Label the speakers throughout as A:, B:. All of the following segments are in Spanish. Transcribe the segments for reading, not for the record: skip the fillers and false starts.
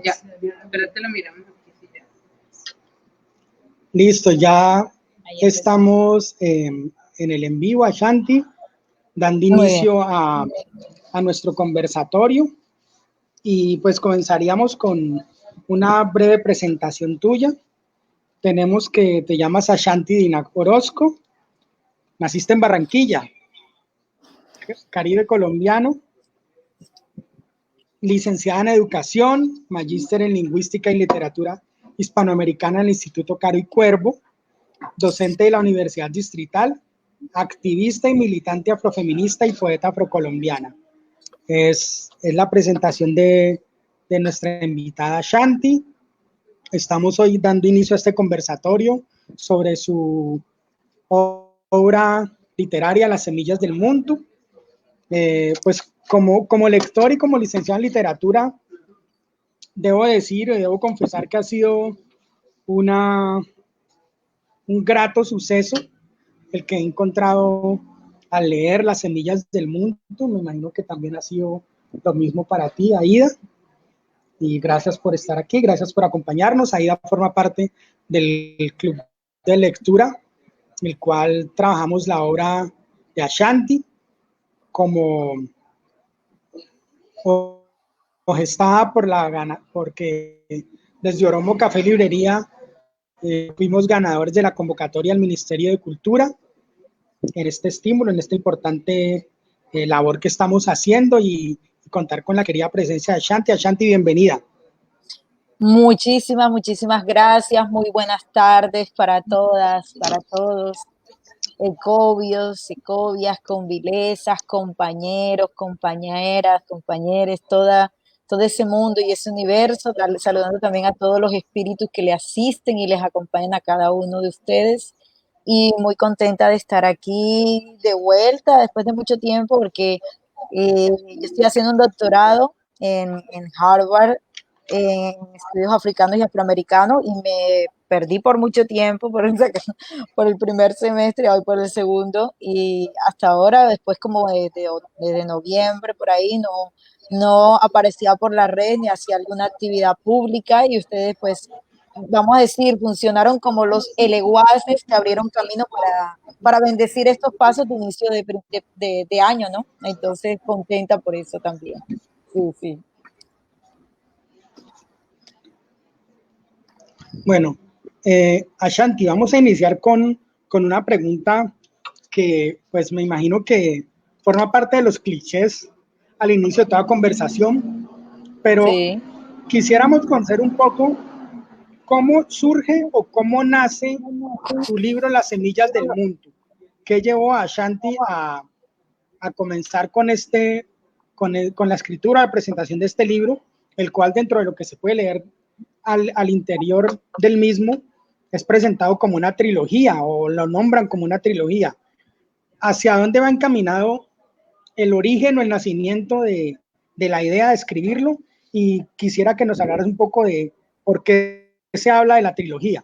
A: Ya, pero te lo miramos aquí, sí, ya.
B: Listo, ya
C: Ahí empezó.
B: estamos en el en vivo, Ashanti, dando
C: Muy bien.
B: inicio a nuestro conversatorio y pues comenzaríamos con una breve presentación tuya. Tenemos que te llamas Ashanti Dinac Orozco, naciste en Barranquilla, Caribe colombiano, licenciada en Educación, magíster en Lingüística y Literatura Hispanoamericana en el Instituto Caro y Cuervo, docente de la Universidad Distrital, activista y militante afrofeminista y poeta afrocolombiana. Es la presentación de nuestra invitada Shanti. Estamos hoy dando inicio a este conversatorio sobre su obra literaria Las semillas del mundo. Pues como lector y como licenciado en literatura, debo confesar que ha sido un grato suceso el que he encontrado al leer Las semillas del mundo. Me imagino que también ha sido lo mismo para ti, Aida. Y gracias por estar aquí, gracias por acompañarnos. Aida forma parte del club de lectura, en el cual trabajamos la obra de Ashanti como gestada porque desde Oromo Café Librería fuimos ganadores de la convocatoria al Ministerio de Cultura en este estímulo, en esta importante labor que estamos haciendo y contar con la querida presencia de Ashanti. Ashanti, bienvenida.
C: Muchísimas gracias. Muy buenas tardes para todas, para todos. Ecobios, ecobias, convilesas, compañeros, compañeras, compañeros, todo ese mundo y ese universo, saludando también a todos los espíritus que le asisten y les acompañan a cada uno de ustedes. Y muy contenta de estar aquí de vuelta después de mucho tiempo, porque yo estoy haciendo un doctorado en Harvard en estudios africanos y afroamericanos y me perdí por mucho tiempo por el primer semestre, hoy por el segundo, y hasta ahora, después como desde noviembre por ahí, no aparecía por la red ni hacía alguna actividad pública y ustedes pues, vamos a decir, funcionaron como los eleguaces que abrieron camino para bendecir estos pasos de inicio de año, ¿no? Entonces, contenta por eso también. Sí, sí.
B: Bueno, Ashanti, vamos a iniciar con una pregunta que pues me imagino que forma parte de los clichés al inicio de toda conversación, pero
C: Sí.
B: quisiéramos conocer un poco cómo surge o cómo nace tu libro Las semillas del mundo. ¿Qué llevó a Ashanti a comenzar con la escritura, la presentación de este libro, el cual dentro de lo que se puede leer al interior del mismo es presentado como una trilogía o lo nombran como una trilogía? ¿Hacia dónde va encaminado el origen o el nacimiento de la idea de escribirlo? Y quisiera que nos hablaras un poco de por qué se habla de la trilogía.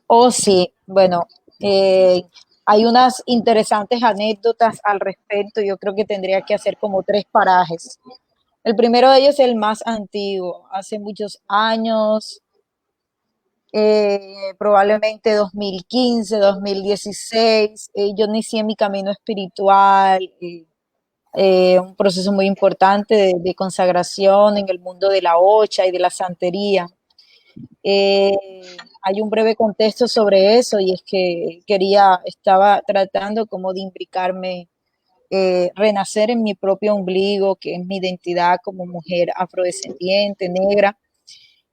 C: Oh, sí, bueno, hay unas interesantes anécdotas al respecto. Yo creo que tendría que hacer como tres parajes. El primero de ellos es el más antiguo, hace muchos años, probablemente 2015, 2016. Yo inicié mi camino espiritual, un proceso muy importante de consagración en el mundo de la Ocha y de la santería. Hay un breve contexto sobre eso y es que estaba tratando como de imbricarme, renacer en mi propio ombligo, que es mi identidad como mujer afrodescendiente, negra,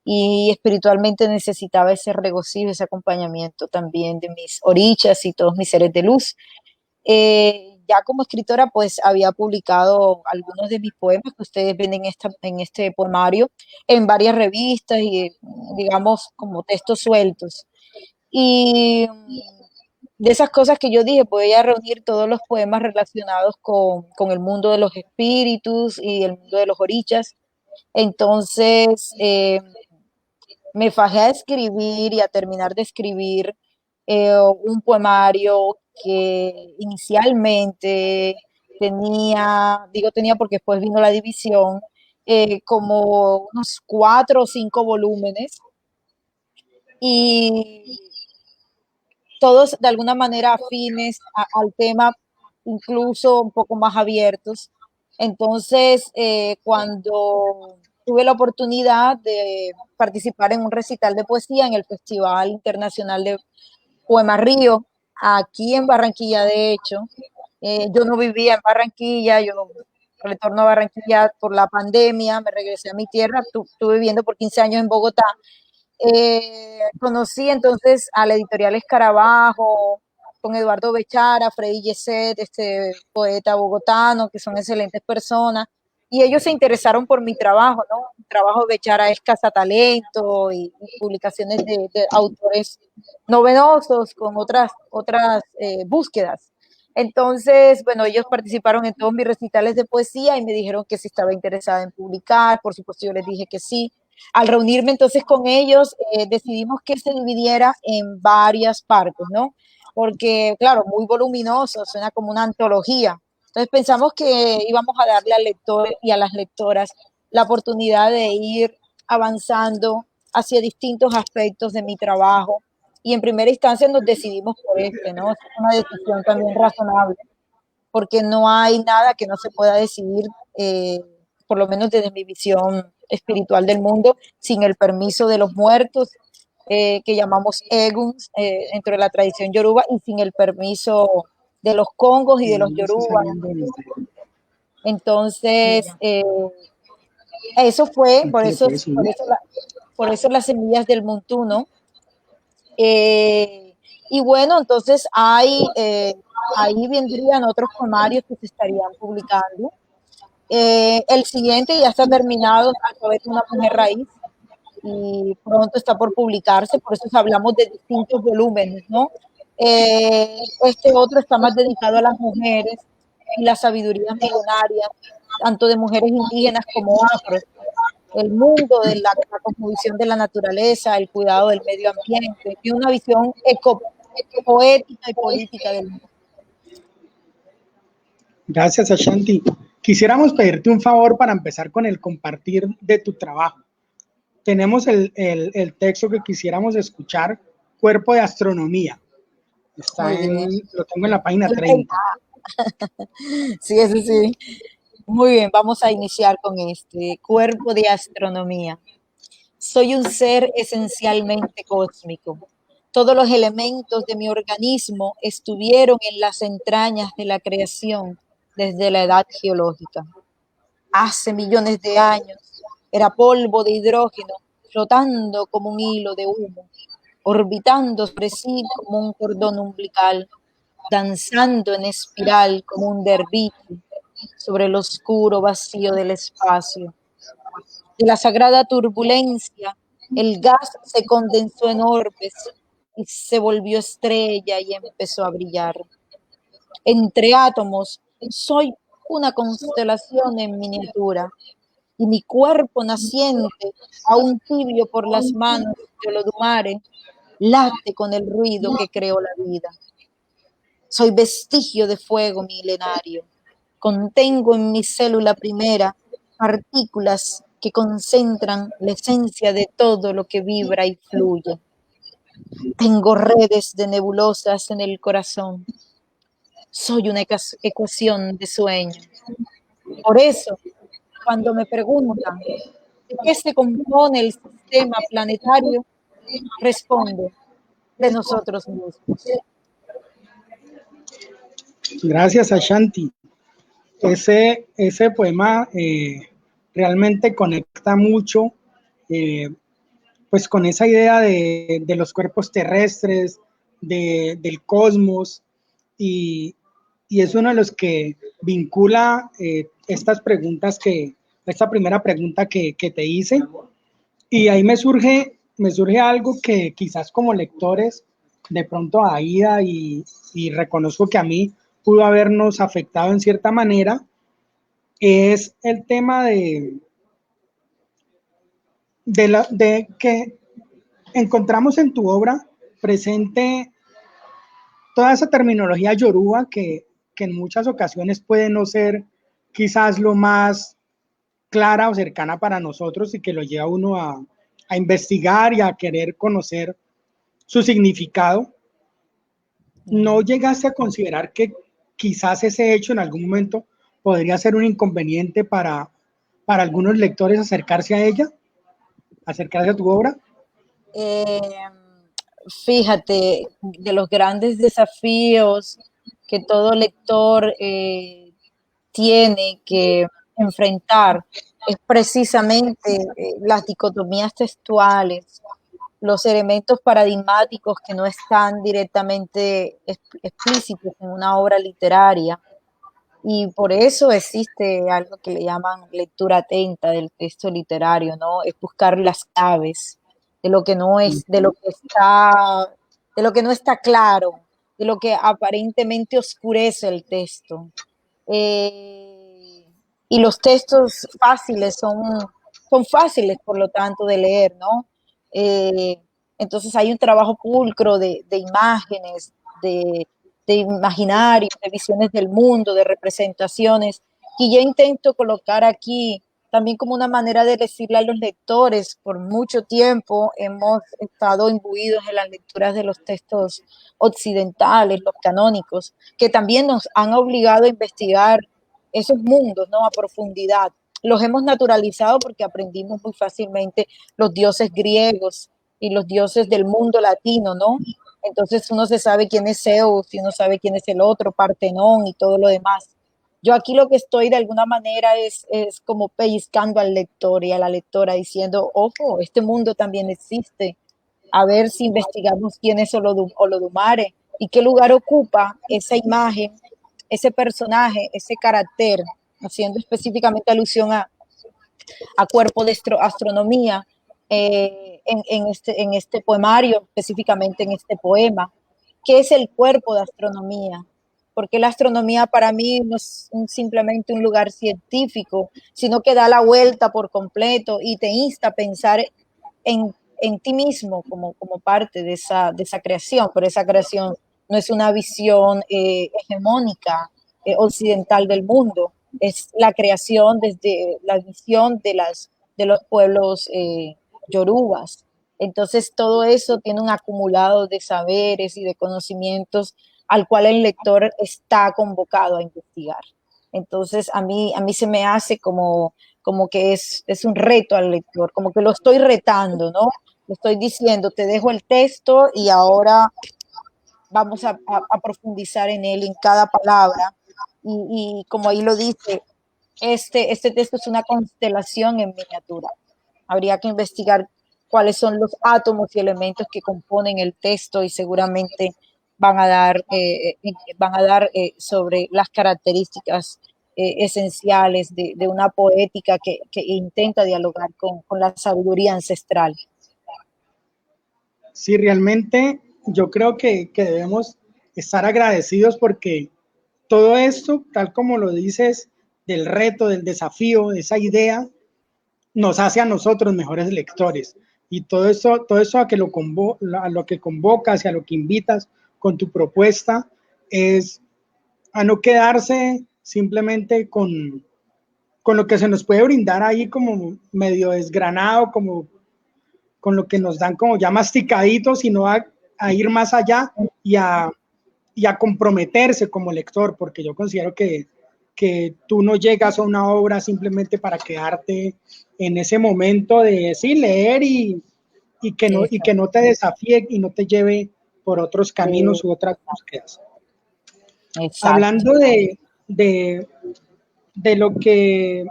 C: y espiritualmente necesitaba ese regocijo, ese acompañamiento también de mis orichas y todos mis seres de luz. Ya como escritora, pues había publicado algunos de mis poemas que ustedes ven en este poemario en varias revistas y, digamos, como textos sueltos. Y de esas cosas que yo dije, voy a reunir todos los poemas relacionados con el mundo de los espíritus y el mundo de los orichas. Entonces, me fajé a escribir y a terminar de escribir un poemario que inicialmente tenía, digo tenía porque después vino la división, como unos 4 o 5 volúmenes y todos de alguna manera afines al tema, incluso un poco más abiertos. Entonces, cuando tuve la oportunidad de participar en un recital de poesía en el Festival Internacional de Poema Río, aquí en Barranquilla, de hecho, yo no vivía en Barranquilla, yo retorno a Barranquilla por la pandemia, me regresé a mi tierra, estuve viviendo por 15 años en Bogotá. Conocí entonces a la editorial Escarabajo, con Eduardo Bechara, Freddy Yeset, este poeta bogotano, que son excelentes personas, y ellos se interesaron por mi trabajo, ¿no? Mi trabajo de Bechara es cazatalento y publicaciones de autores novedosos con otras búsquedas. Entonces, bueno, ellos participaron en todos mis recitales de poesía y me dijeron que si estaba interesada en publicar, por supuesto yo les dije que sí. Al reunirme entonces con ellos, decidimos que se dividiera en varias partes, ¿no? Porque, claro, muy voluminoso, suena como una antología. Entonces pensamos que íbamos a darle al lector y a las lectoras la oportunidad de ir avanzando hacia distintos aspectos de mi trabajo. Y en primera instancia nos decidimos por este, ¿no? Es una decisión también razonable, porque no hay nada que no se pueda decidir, por lo menos desde mi visión espiritual del mundo, sin el permiso de los muertos, que llamamos eguns, dentro de la tradición yoruba, y sin el permiso de los congos y de los yorubas. Entonces, eso fue, por eso las semillas del montuno. Y bueno, entonces ahí vendrían otros poemarios que se estarían publicando. El siguiente ya está terminado, Alfabeto de una mujer raíz, y pronto está por publicarse, por eso hablamos de distintos volúmenes, ¿no? Este otro está más dedicado a las mujeres y las sabidurías milenarias, tanto de mujeres indígenas como afros, el mundo de la cosmovisión de la naturaleza, el cuidado del medio ambiente y una visión poética y política del mundo.
B: Gracias, Ashanti. Quisiéramos pedirte un favor para empezar con el compartir de tu trabajo. Tenemos el texto que quisiéramos escuchar, Cuerpo de Astronomía. Lo tengo en la página 30.
C: Sí, eso sí. Muy bien, vamos a iniciar con este Cuerpo de Astronomía. Soy un ser esencialmente cósmico. Todos los elementos de mi organismo estuvieron en las entrañas de la creación desde la edad geológica. Hace millones de años era polvo de hidrógeno flotando como un hilo de humo, orbitando sobre sí como un cordón umbilical, danzando en espiral como un derviche sobre el oscuro vacío del espacio. De la sagrada turbulencia, el gas se condensó en orbes y se volvió estrella y empezó a brillar. Entre átomos, soy una constelación en miniatura, y mi cuerpo naciente, aún tibio por las manos de Olodumare, late con el ruido que creó la vida. Soy vestigio de fuego milenario. Contengo en mi célula primera partículas que concentran la esencia de todo lo que vibra y fluye. Tengo redes de nebulosas en el corazón. Soy una ecuación de sueño. Por eso, cuando me preguntan de qué se compone el sistema planetario, respondo, de nosotros mismos.
B: Gracias, Ashanti. Ese poema realmente conecta mucho, pues con esa idea de los cuerpos terrestres, del cosmos, y es uno de los que vincula estas preguntas esta primera pregunta que te hice, y ahí me surge algo que quizás como lectores, de pronto a Aida y reconozco que a mí pudo habernos afectado en cierta manera, es el tema de que encontramos en tu obra presente toda esa terminología yoruba que en muchas ocasiones puede no ser quizás lo más clara o cercana para nosotros y que lo lleva a uno a investigar y a querer conocer su significado. ¿No llegaste a considerar que quizás ese hecho en algún momento podría ser un inconveniente para algunos lectores acercarse a ella, acercarse a tu obra?
C: Eh, Fíjate, de los grandes desafíos que todo lector tiene que enfrentar es precisamente las dicotomías textuales, los elementos paradigmáticos que no están directamente explícitos en una obra literaria. Y por eso existe algo que le llaman lectura atenta del texto literario, ¿no? Es buscar las claves de lo que no es, de lo que no está claro, de lo que aparentemente oscurece el texto. Eh, y los textos fáciles son fáciles, por lo tanto, de leer, ¿no? Eh, entonces hay un trabajo pulcro de imágenes, de imaginarios, de visiones del mundo, de representaciones, que yo intento colocar aquí también como una manera de decirle a los lectores. Por mucho tiempo hemos estado imbuidos en las lecturas de los textos occidentales, los canónicos, que también nos han obligado a investigar esos mundos, ¿no? A profundidad. Los hemos naturalizado porque aprendimos muy fácilmente los dioses griegos y los dioses del mundo latino, ¿no? Entonces uno se sabe quién es Zeus y uno sabe quién es el otro, Partenón y todo lo demás. Yo aquí lo que estoy de alguna manera es como pellizcando al lector y a la lectora diciendo, ojo, este mundo también existe. A ver si investigamos quién es Olodumare y qué lugar ocupa esa imagen, ese personaje, ese carácter, haciendo específicamente alusión a cuerpo de astronomía en este poemario, específicamente en este poema. ¿Qué es el cuerpo de astronomía? Porque la astronomía para mí no es simplemente un lugar científico, sino que da la vuelta por completo y te insta a pensar en ti mismo como parte de esa creación, pero esa creación no es una visión hegemónica occidental del mundo, es la creación desde la visión de los pueblos yorubas. Entonces todo eso tiene un acumulado de saberes y de conocimientos al cual el lector está convocado a investigar. Entonces a mí se me hace como que es un reto al lector, como que lo estoy retando, ¿no? Le estoy diciendo, te dejo el texto y ahora vamos a profundizar en él, en cada palabra. Y como ahí lo dice, este texto es una constelación en miniatura. Habría que investigar cuáles son los átomos y elementos que componen el texto y seguramente van a dar sobre las características esenciales de una poética que intenta dialogar con la sabiduría ancestral.
B: Sí, realmente yo creo que debemos estar agradecidos porque todo esto, tal como lo dices, del reto, del desafío, de esa idea, nos hace a nosotros mejores lectores. Y todo eso a lo que convocas y a lo que invitas con tu propuesta es a no quedarse simplemente con lo que se nos puede brindar ahí como medio desgranado, como con lo que nos dan como ya masticaditos, sino a ir más allá y a comprometerse como lector, porque yo considero que tú no llegas a una obra simplemente para quedarte en ese momento de sí, leer y que no te desafíe y no te lleve por otros caminos u otras búsquedas.
C: Exacto.
B: Hablando de lo que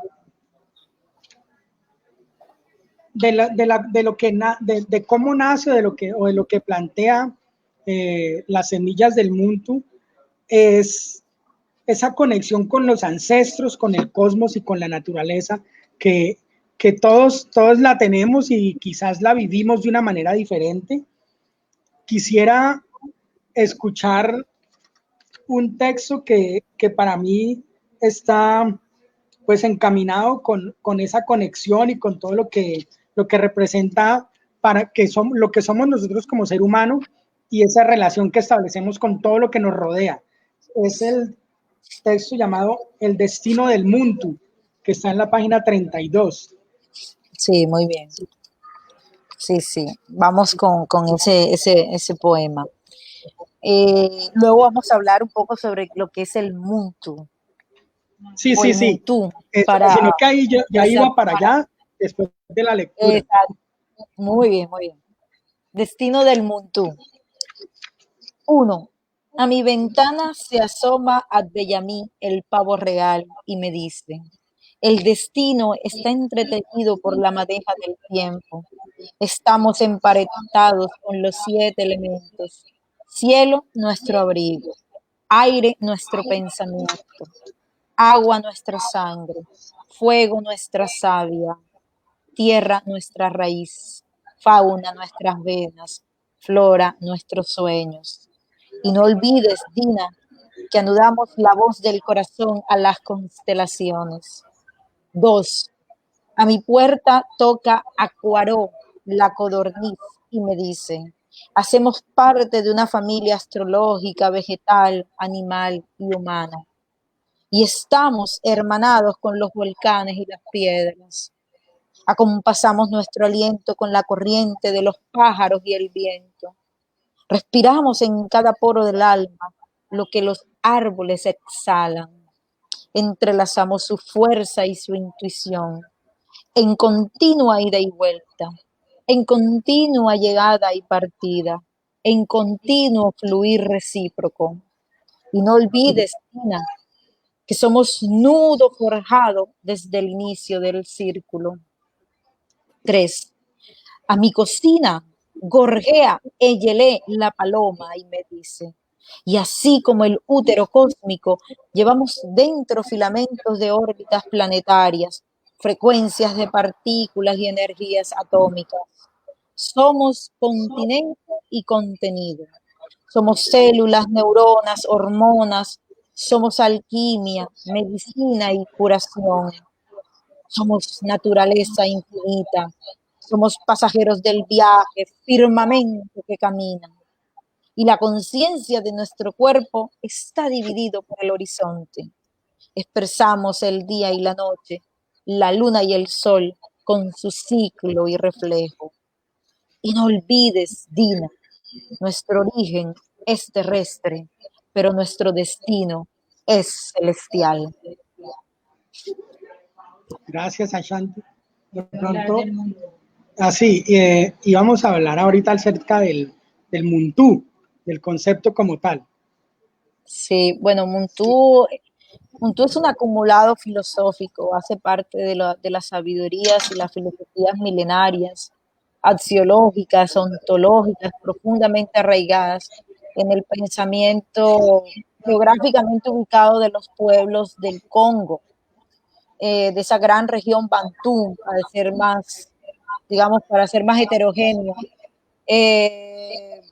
B: de lo que de cómo nace o de lo que plantea las semillas del Muntu, es esa conexión con los ancestros, con el cosmos y con la naturaleza que todos la tenemos y quizás la vivimos de una manera diferente. Quisiera escuchar un texto que para mí está pues encaminado con esa conexión y con todo lo que representa para que somos lo que somos nosotros como ser humano y esa relación que establecemos con todo lo que nos rodea. Es el texto llamado El destino del Muntu, que está en la página 32.
C: Sí, muy bien. Sí, sí. Vamos con ese poema. Luego vamos a hablar un poco sobre lo que es el Muntu
B: Sí,
C: o
B: sí,
C: el
B: sí.
C: Muntú para
B: Sino que ahí yo ya iba
C: exacto,
B: para allá después de la lectura.
C: exacto. Muy bien, muy bien. Destino del Muntú. 1. A mi ventana se asoma Adbeyamí, el pavo real, y me dice, el destino está entretenido por la madeja del tiempo. Estamos emparentados con los 7 elementos. Cielo, nuestro abrigo. Aire, nuestro pensamiento. Agua, nuestra sangre. Fuego, nuestra savia. Tierra, nuestra raíz. Fauna, nuestras venas. Flora, nuestros sueños. Y no olvides, Dina, que anudamos la voz del corazón a las constelaciones. 2. A mi puerta toca Acuaró, la codorniz, y me dice, hacemos parte de una familia astrológica, vegetal, animal y humana. Y estamos hermanados con los volcanes y las piedras. Acompasamos nuestro aliento con la corriente de los pájaros y el viento. Respiramos en cada poro del alma lo que los árboles exhalan. Entrelazamos su fuerza y su intuición en continua ida y vuelta, en continua llegada y partida, en continuo fluir recíproco. Y no olvides, Tina, que somos nudo forjado desde el inicio del círculo. 3. A mi cocina gorjea Eyelé la paloma y me dice, y así como el útero cósmico, llevamos dentro filamentos de órbitas planetarias, frecuencias de partículas y energías atómicas. Somos continente y contenido. Somos células, neuronas, hormonas. Somos alquimia, medicina y curación. Somos naturaleza infinita. Somos pasajeros del viaje, firmamento que camina. Y la conciencia de nuestro cuerpo está dividido por el horizonte. Expresamos el día y la noche, la luna y el sol con su ciclo y reflejo. Y no olvides, Dina, nuestro origen es terrestre, pero nuestro destino es celestial.
B: Gracias, Ashanti. De pronto, así, y vamos a hablar ahorita acerca del Muntú, del concepto como tal.
C: Sí, bueno, Muntú es un acumulado filosófico, hace parte de las sabidurías y las filosofías milenarias, axiológicas, ontológicas, profundamente arraigadas en el pensamiento geográficamente ubicado de los pueblos del Congo, de esa gran región Bantú, al ser más, digamos, para ser más heterogéneo.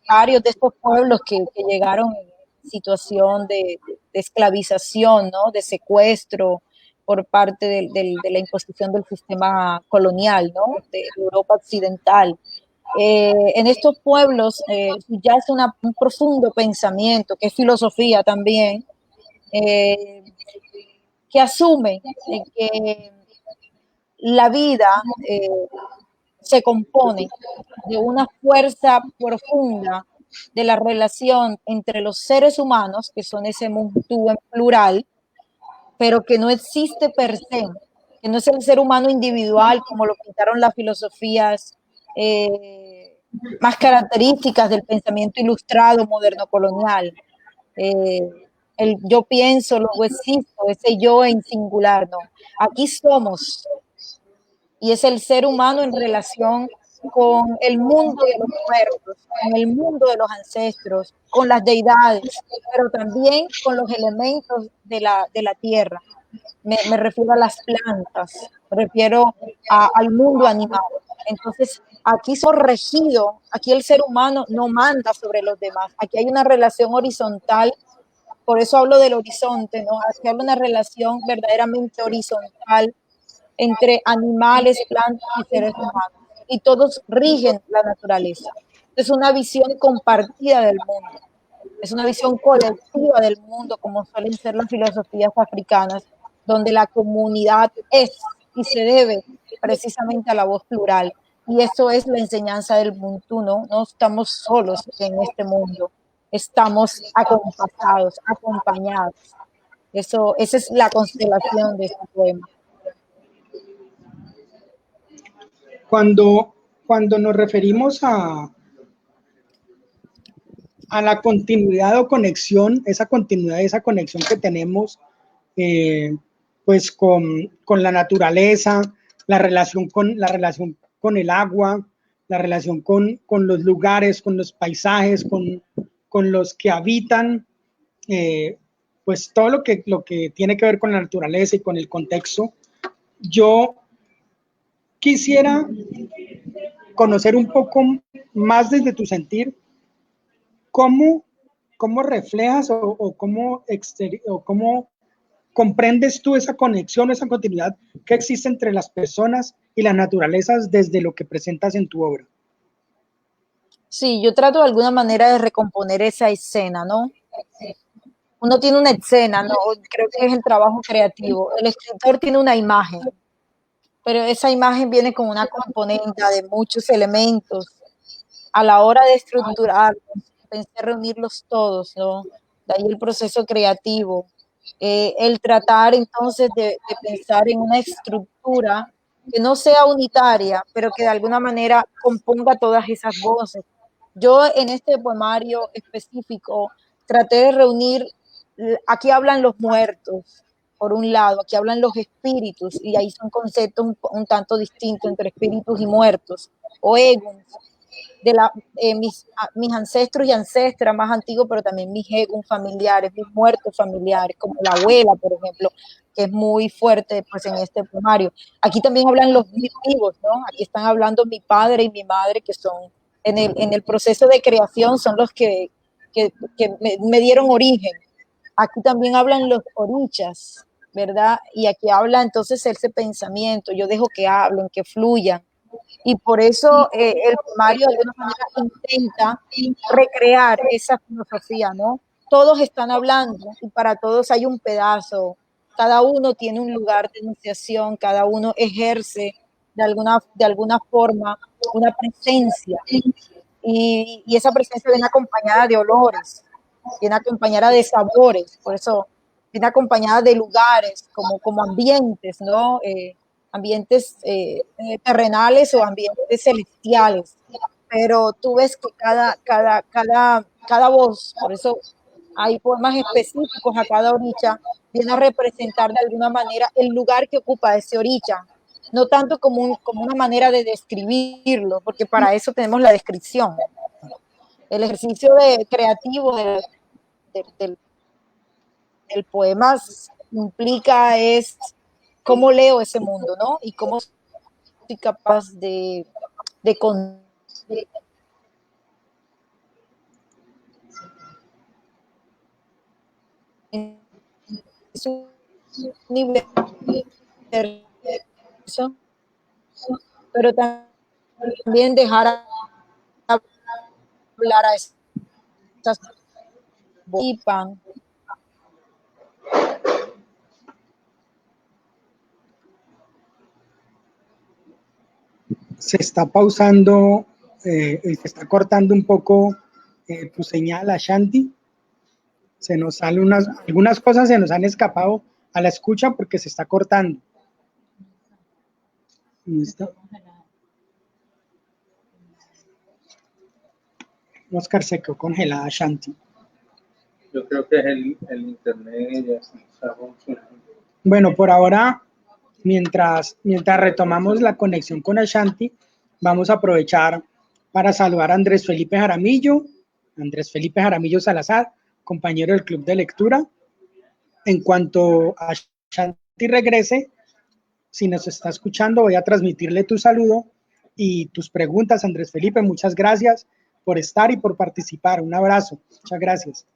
C: Varios de estos pueblos que llegaron en situación de esclavización, ¿no? De secuestro por parte de la imposición del sistema colonial, ¿no? De Europa occidental. En estos pueblos ya es un profundo pensamiento, que es filosofía también, que asume que la vida se compone de una fuerza profunda de la relación entre los seres humanos, que son ese mundo en plural, pero que no existe per se, que no es el ser humano individual como lo pintaron las filosofías más características del pensamiento ilustrado moderno colonial. El yo pienso, luego existo, ese yo en singular, no. Aquí somos, y es el ser humano en relación con el mundo de los muertos, con el mundo de los ancestros, con las deidades, pero también con los elementos de la tierra. Me refiero a las plantas, me refiero al mundo animal. Entonces, aquí son regido, aquí el ser humano no manda sobre los demás, aquí hay una relación horizontal, por eso hablo del horizonte, ¿no? Aquí hay una relación verdaderamente horizontal entre animales, plantas y seres humanos, y todos rigen la naturaleza. Es una visión compartida del mundo, es una visión colectiva del mundo, como suelen ser las filosofías africanas, donde la comunidad es y se debe precisamente a la voz plural. Y eso es la enseñanza del Ubuntu, ¿no? No estamos solos en este mundo, estamos acompasados, acompañados. Esa es la constelación de este poema.
B: Cuando nos referimos a la continuidad o conexión, esa continuidad, esa conexión que tenemos pues con la naturaleza, la relación con el agua, la relación con los lugares, con los paisajes, con los que habitan, pues todo lo que tiene que ver con la naturaleza y con el contexto. Yo quisiera conocer un poco más desde tu sentir cómo reflejas o cómo comprendes tú esa conexión, esa continuidad que existe entre las personas y las naturalezas desde lo que presentas en tu obra.
C: Sí, yo trato de alguna manera de recomponer esa escena, ¿no? Uno tiene una escena, ¿no? Creo que es el trabajo creativo. El escritor tiene una imagen, pero esa imagen viene con una componente de muchos elementos. A la hora de estructurarlos, pensé reunirlos todos, ¿no? De ahí el proceso creativo. El tratar entonces de pensar en una estructura que no sea unitaria, pero que de alguna manera componga todas esas voces. Yo en este poemario específico traté de reunir, aquí hablan los muertos, por un lado, aquí hablan los espíritus, y ahí son conceptos un tanto distintos entre espíritus y muertos, o egos, de mis ancestros y ancestras más antiguos, pero también mis egos familiares, mis muertos familiares, como la abuela, por ejemplo, que es muy fuerte pues, en este poemario. Aquí también hablan los vivos, ¿no? Aquí están hablando mi padre y mi madre, que son en el proceso de creación, son los que me dieron origen. Aquí también hablan los orichas, ¿verdad? Y aquí habla entonces ese pensamiento, yo dejo que hablen, que fluyan. Y por eso el poemario de alguna manera intenta recrear esa filosofía, ¿no? Todos están hablando y para todos hay un pedazo, cada uno tiene un lugar de enunciación, cada uno ejerce de alguna forma una presencia y esa presencia viene acompañada de olores, viene acompañada de sabores, por eso viene acompañada de lugares, como ambientes, ¿no? Ambientes terrenales o ambientes celestiales, pero tú ves que cada voz, por eso hay poemas específicos a cada oricha, viene a representar de alguna manera el lugar que ocupa ese oricha, no tanto como una manera de describirlo, porque para eso tenemos la descripción. El ejercicio creativo del poema implica es cómo leo ese mundo, ¿no? Y cómo soy capaz de es un universo, pero también dejar hablar a esas voces.
B: Se está pausando, se está cortando un poco tu señal, Ashanti. Se nos salen algunas cosas se nos han escapado a la escucha porque se está cortando. ¿Listo? Oscar se quedó congelada, Ashanti.
D: Yo creo que es el internet ya se está funcionando.
B: Bueno, por ahora, mientras retomamos la conexión con Ashanti, vamos a aprovechar para saludar a Andrés Felipe Jaramillo Salazar, compañero del Club de Lectura. En cuanto a Ashanti regrese, si nos está escuchando, voy a transmitirle tu saludo y tus preguntas, Andrés Felipe. Muchas gracias por estar y por participar. Un abrazo. Muchas gracias.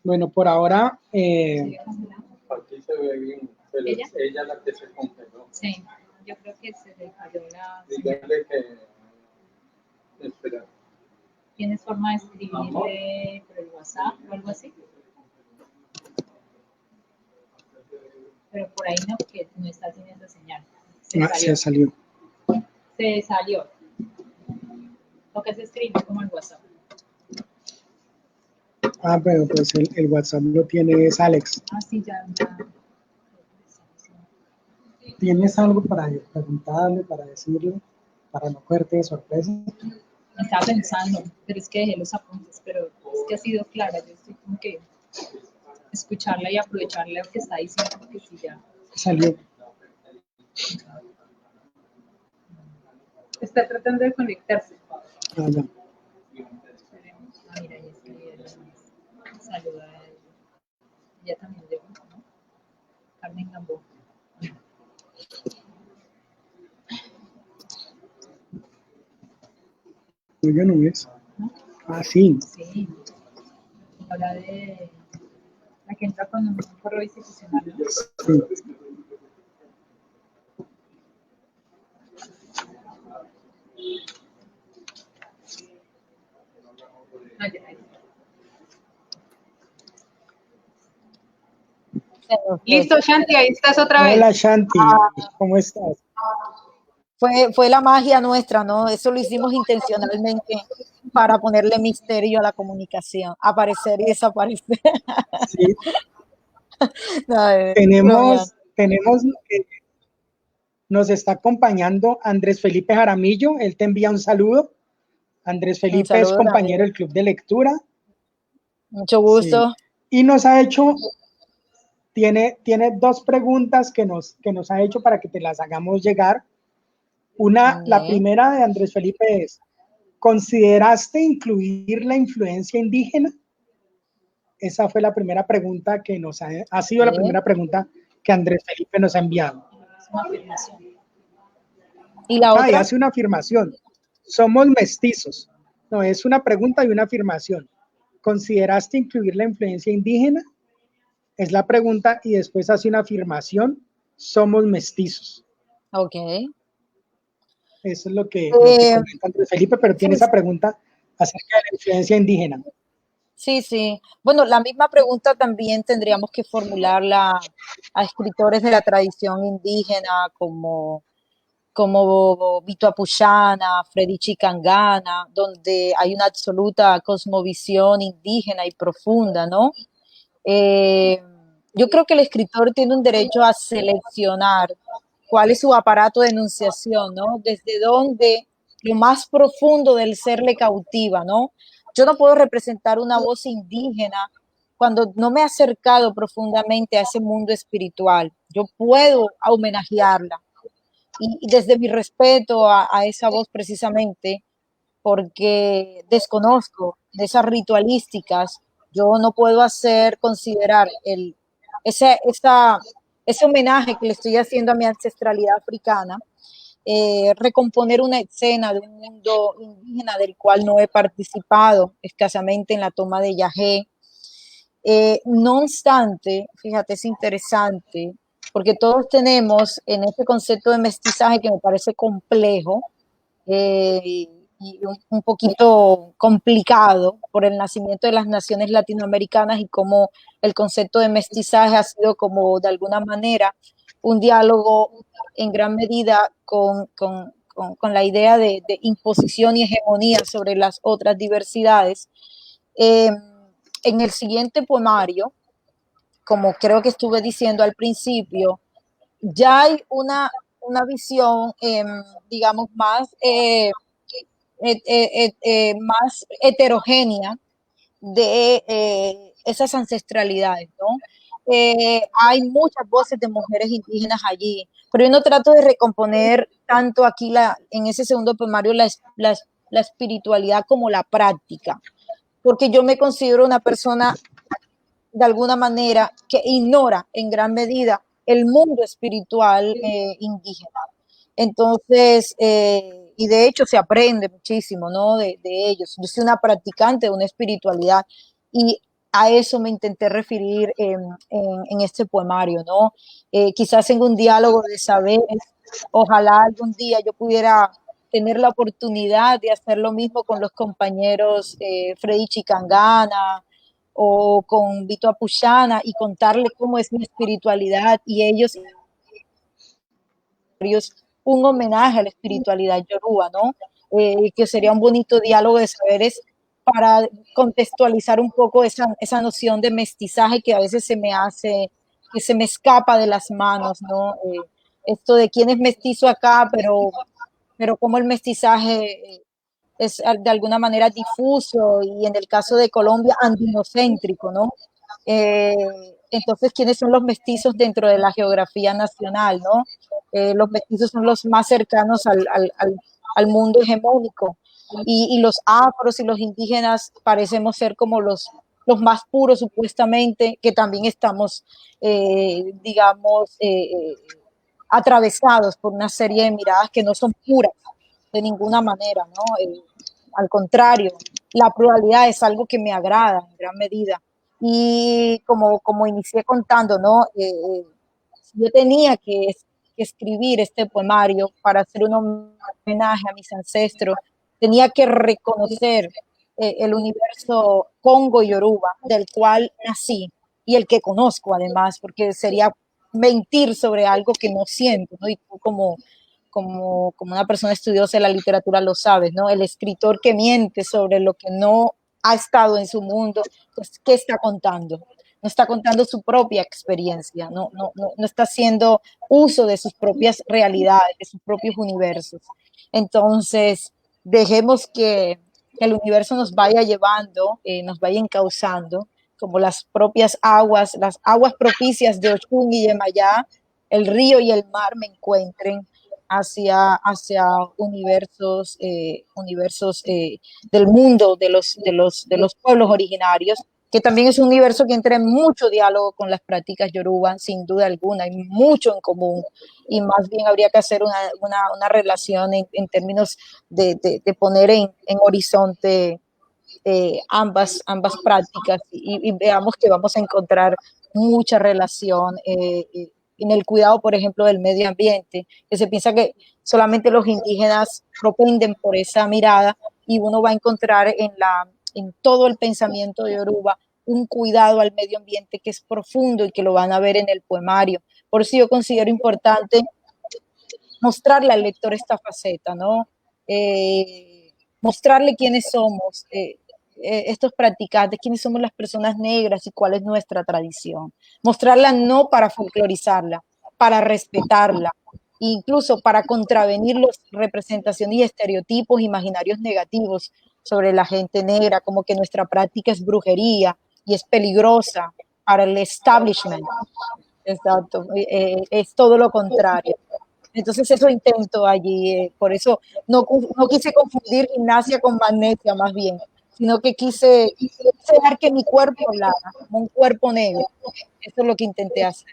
B: Bueno, por ahora...
D: Aquí se ve bien, pero ella la que se congeló.
A: Sí, yo creo que se le falló la...
D: Díganle que... Espera.
A: ¿Tienes forma de escribirle por el WhatsApp o algo así? pero por ahí no, porque no está teniendo señal.
B: Se salió.
A: Se salió. Lo que se escribe como el WhatsApp.
B: Pero pues el WhatsApp lo tiene es Alex.
A: Sí, ya.
B: ¿Tienes algo para preguntarle, para decirle, para no cogerte de sorpresa?
A: Estaba pensando, pero es que dejé los apuntes, pero es que ha sido clara. Yo estoy como que escucharla y aprovecharle lo que está diciendo, porque si ya.
B: Salió.
A: Está tratando de conectarse.
B: Ya.
A: Mira, y escribe. Saluda a ella. Ella también llegó, ¿no? Carmen Gamboa.
B: Yo no ves. Sí.
A: Sí. Habla de la que entra con un correo institucional, ¿no?
B: Sí.
A: Listo, Shanti, ahí estás otra vez.
B: Hola, Shanti, ¿cómo estás?
C: Fue la magia nuestra, ¿no? Eso lo hicimos intencionalmente para ponerle misterio a la comunicación, aparecer y desaparecer.
B: Sí.
C: No,
B: Tenemos, nos está acompañando Andrés Felipe Jaramillo, él te envía un saludo. Andrés
C: un
B: Felipe es
C: saludo
B: compañero
C: también.
B: del Club de Lectura.
C: Mucho gusto.
B: Sí. Y nos ha hecho, tiene dos preguntas que nos ha hecho para que te las hagamos llegar. La primera de Andrés Felipe es, ¿consideraste incluir la influencia indígena? Esa fue la primera pregunta que nos ha sido la primera pregunta que Andrés Felipe nos ha enviado.
A: Es una afirmación.
C: ¿Y la otra?
B: Y hace una afirmación. Somos mestizos. No, es una pregunta y una afirmación. ¿Consideraste incluir la influencia indígena? Es la pregunta y después hace una afirmación. Somos mestizos.
C: Ok.
B: Eso es lo que comenta Andrés Felipe, pero tiene esa pregunta acerca de la influencia indígena.
C: Sí, sí. Bueno, la misma pregunta también tendríamos que formularla a escritores de la tradición indígena como Vito Apuchana, Freddy Chicangana, donde hay una absoluta cosmovisión indígena y profunda, ¿no? Yo creo que el escritor tiene un derecho a seleccionar cuál es su aparato de enunciación, ¿no? Desde dónde lo más profundo del ser le cautiva, ¿no? Yo no puedo representar una voz indígena cuando no me he acercado profundamente a ese mundo espiritual. Yo puedo homenajearla y desde mi respeto a esa voz precisamente, porque desconozco de esas ritualísticas, yo no puedo considerar ese homenaje que le estoy haciendo a mi ancestralidad africana, recomponer una escena de un mundo indígena del cual no he participado escasamente en la toma de Yagé. No obstante, fíjate, es interesante, porque todos tenemos en este concepto de mestizaje que me parece complejo, y un poquito complicado por el nacimiento de las naciones latinoamericanas y cómo el concepto de mestizaje ha sido como de alguna manera un diálogo en gran medida con la idea de imposición y hegemonía sobre las otras diversidades. En el siguiente poemario, como creo que estuve diciendo al principio, ya hay una visión, digamos, más heterogénea de esas ancestralidades, ¿no? Hay muchas voces de mujeres indígenas allí, pero yo no trato de recomponer tanto aquí en ese segundo poemario la espiritualidad como la práctica, porque yo me considero una persona de alguna manera que ignora en gran medida el mundo espiritual indígena. Entonces, y de hecho se aprende muchísimo, ¿no? De ellos. Yo soy una practicante de una espiritualidad y a eso me intenté referir en este poemario, ¿no? Quizás en un diálogo de saberes, ojalá algún día yo pudiera tener la oportunidad de hacer lo mismo con los compañeros Freddy Chicangana, o con Vito Apuchana y contarle cómo es mi espiritualidad y ellos un homenaje a la espiritualidad yoruba, ¿no? Que sería un bonito diálogo de saberes para contextualizar un poco esa noción de mestizaje que a veces se me hace, que se me escapa de las manos, ¿no? Esto de quién es mestizo acá, pero como el mestizaje es de alguna manera difuso y en el caso de Colombia andinocéntrico, ¿no? Eh, entonces, ¿quiénes son los mestizos dentro de la geografía nacional, no? Los mestizos son los más cercanos al mundo hegemónico y los afros y los indígenas parecemos ser como los más puros supuestamente, que también estamos, digamos, atravesados por una serie de miradas que no son puras de ninguna manera, ¿no? Al contrario, la pluralidad es algo que me agrada en gran medida. Y como inicié contando, ¿no? Yo tenía que escribir este poemario para hacer un homenaje a mis ancestros, tenía que reconocer el universo Congo y Yoruba, del cual nací y el que conozco además, porque sería mentir sobre algo que no siento, ¿no? Y tú como una persona estudiosa de la literatura lo sabes, ¿no? El escritor que miente sobre lo que no ha estado en su mundo, pues, ¿qué está contando? No está contando su propia experiencia, no está haciendo uso de sus propias realidades, de sus propios universos. Entonces, dejemos que el universo nos vaya llevando, nos vaya encauzando, como las aguas propicias de Ochun y Yemayá, el río y el mar me encuentren hacia universos del mundo de los pueblos originarios, que también es un universo que entra en mucho diálogo con las prácticas yoruba, sin duda alguna, hay mucho en común, y más bien habría que hacer una relación en términos de poner en horizonte ambas prácticas y veamos que vamos a encontrar mucha relación en el cuidado, por ejemplo, del medio ambiente, que se piensa que solamente los indígenas propenden por esa mirada y uno va a encontrar en todo el pensamiento de Yoruba un cuidado al medio ambiente que es profundo y que lo van a ver en el poemario. Por eso yo considero importante mostrarle al lector esta faceta, ¿no? Mostrarle quiénes somos, estos practicantes, quiénes somos las personas negras y cuál es nuestra tradición. Mostrarla no para folclorizarla, para respetarla, incluso para contravenir las representaciones y estereotipos imaginarios negativos sobre la gente negra, como que nuestra práctica es brujería y es peligrosa para el establishment. Exacto, es todo lo contrario. Entonces eso intento allí, por eso no quise confundir gimnasia con magnesia más bien, sino que quise dejar que mi cuerpo hablara, como un cuerpo negro. Eso es lo que intenté hacer.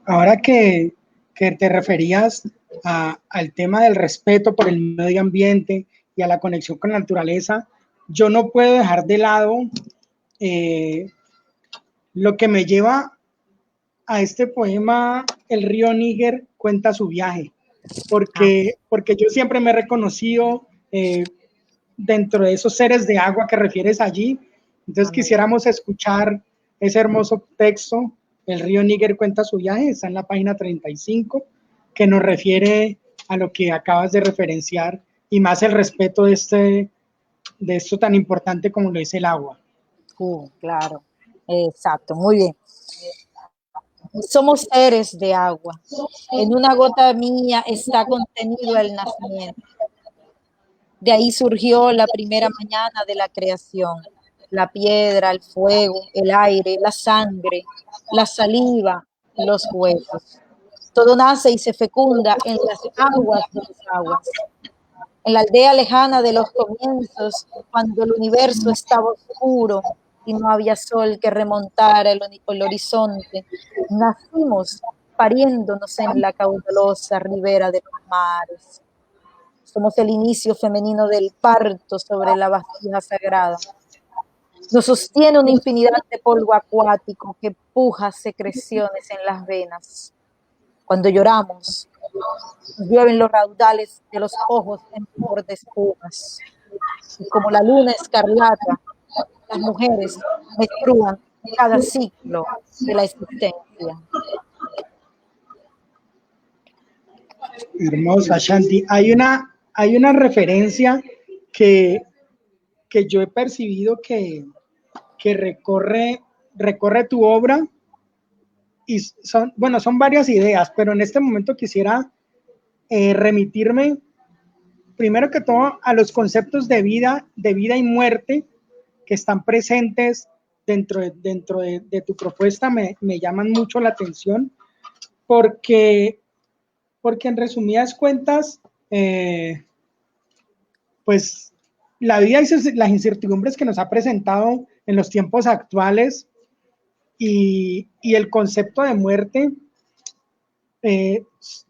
B: Ahora que te referías al tema del respeto por el medio ambiente y a la conexión con la naturaleza, yo no puedo dejar de lado lo que me lleva a este poema, El río Níger cuenta su viaje, porque yo siempre me he reconocido dentro de esos seres de agua que refieres allí. Entonces quisiéramos escuchar ese hermoso texto, El río Níger cuenta su viaje, está en la página 35, que nos refiere a lo que acabas de referenciar y más el respeto de esto tan importante como lo es el agua.
C: Claro, exacto, muy bien. Somos seres de agua. En una gota mía está contenido el nacimiento. De ahí surgió la primera mañana de la creación. La piedra, el fuego, el aire, la sangre, la saliva, los huesos. Todo nace y se fecunda en las aguas de las aguas. En la aldea lejana de los comienzos, cuando el universo estaba oscuro y no había sol que remontara el horizonte, nacimos pariéndonos en la caudalosa ribera de los mares. Somos el inicio femenino del parto sobre la vasija sagrada. Nos sostiene una infinidad de polvo acuático que puja secreciones en las venas. Cuando lloramos, nos llueven los raudales de los ojos en flor de espumas. Y como la luna escarlata, las mujeres menstruan cada ciclo de la existencia.
B: Hermosa, Shanti. Hay una referencia que, que yo he percibido que recorre tu obra y son varias ideas, pero en este momento quisiera remitirme primero que todo a los conceptos de vida y muerte que están presentes dentro de tu propuesta. Me llaman mucho la atención porque en resumidas cuentas, pues la vida y las incertidumbres que nos ha presentado en los tiempos actuales y el concepto de muerte,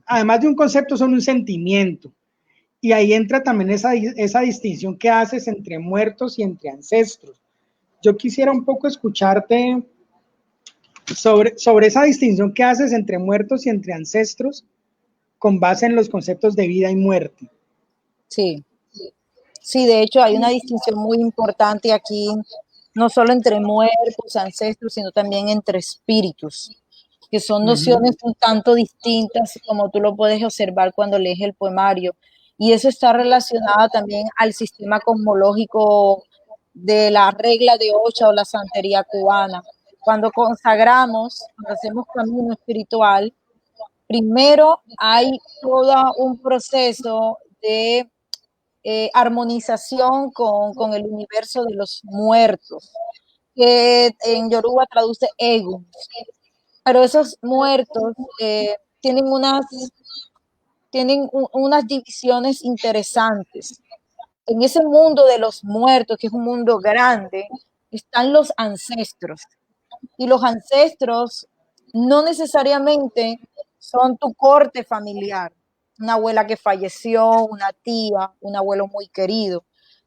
B: además de un concepto, son un sentimiento. Y ahí entra también esa distinción que haces entre muertos y entre ancestros. Yo quisiera un poco escucharte sobre esa distinción que haces entre muertos y entre ancestros con base en los conceptos de vida y muerte.
C: Sí, sí, de hecho hay una distinción muy importante aquí, no solo entre muertos, ancestros, sino también entre espíritus, que son nociones un tanto distintas, como tú lo puedes observar cuando lees el poemario. Y eso está relacionado también al sistema cosmológico de la regla de Ocha o la santería cubana. Cuando consagramos, cuando hacemos camino espiritual, primero hay todo un proceso de armonización con el universo de los muertos, que en Yoruba traduce ego. Pero esos muertos tienen unas divisiones interesantes. En ese mundo de los muertos, que es un mundo grande, están los ancestros. Y los ancestros no necesariamente son tu corte familiar. Una abuela que falleció, una tía, un abuelo muy querido.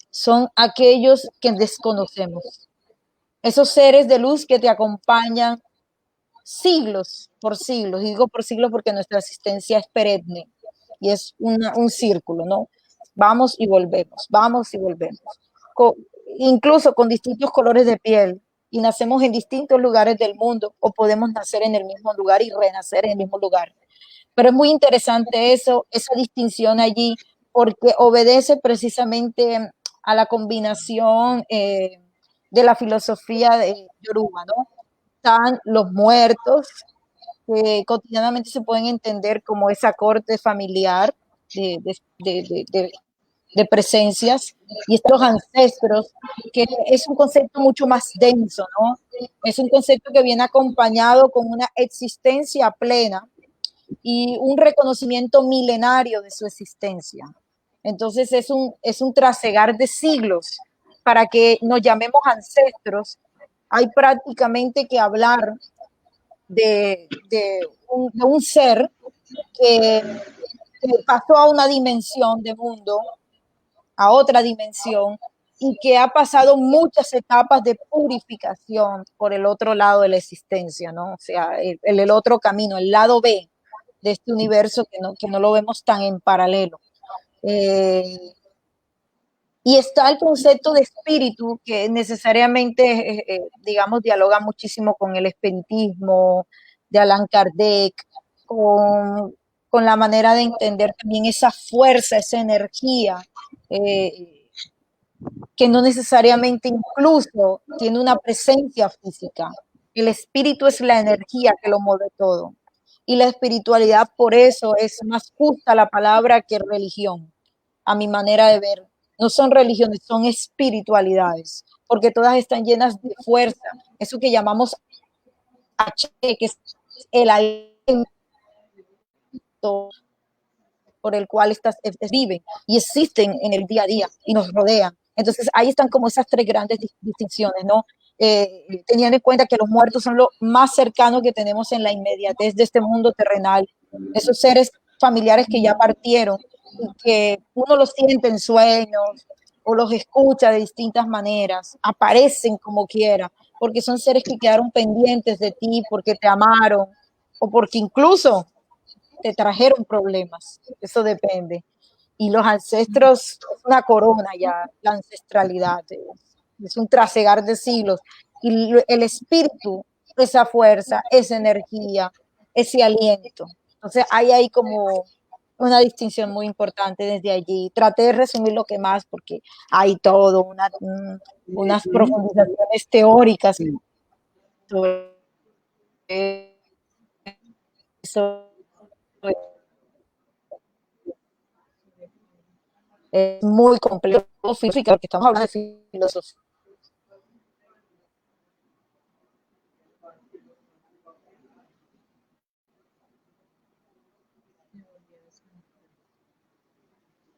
C: Son aquellos que desconocemos. Esos seres de luz que te acompañan siglos por siglos. Y digo por siglos porque nuestra existencia es perenne y es un círculo, ¿no? Vamos y volvemos, vamos y volvemos. Incluso con distintos colores de piel, y nacemos en distintos lugares del mundo, o podemos nacer en el mismo lugar y renacer en el mismo lugar. Pero es muy interesante esa distinción allí, porque obedece precisamente a la combinación de la filosofía de Yoruba, ¿no? Están los muertos, que cotidianamente se pueden entender como esa corte familiar de presencias, y están los ancestros, que es un concepto mucho más denso, ¿no? Es un concepto que viene acompañado con una existencia plena y un reconocimiento milenario de su existencia. Entonces es un trasegar de siglos para que nos llamemos ancestros. Hay prácticamente que hablar de un ser que pasó a una dimensión de mundo, a otra dimensión, y que ha pasado muchas etapas de purificación por el otro lado de la existencia, ¿no? O sea, el otro camino, el lado B de este universo que no lo vemos tan en paralelo. Y está el concepto de espíritu, que necesariamente, digamos, dialoga muchísimo con el espiritismo de Allan Kardec, con la manera de entender también esa fuerza, esa energía, que no necesariamente incluso tiene una presencia física. El espíritu es la energía que lo mueve todo. Y la espiritualidad, por eso, es más justa la palabra que religión, a mi manera de ver. No son religiones, son espiritualidades, porque todas están llenas de fuerza. Eso que llamamos H, que es el aliento por el cual estas viven y existen en el día a día y nos rodean. Entonces ahí están como esas tres grandes distinciones, ¿no? Teniendo en cuenta que los muertos son lo más cercano que tenemos en la inmediatez de este mundo terrenal, esos seres familiares que ya partieron y que uno los siente en sueños o los escucha de distintas maneras, aparecen como quiera, porque son seres que quedaron pendientes de ti, porque te amaron o porque incluso te trajeron problemas, eso depende. Y los ancestros, es una corona ya, la ancestralidad. es un trasegar de siglos. Y el espíritu, esa fuerza, esa energía, ese aliento. Entonces hay ahí como una distinción muy importante desde allí. Traté de resumir lo que más, porque hay todo, unas profundizaciones teóricas
B: Sí.
C: sobre eso. Es muy complejo, física, porque estamos hablando de filosofía.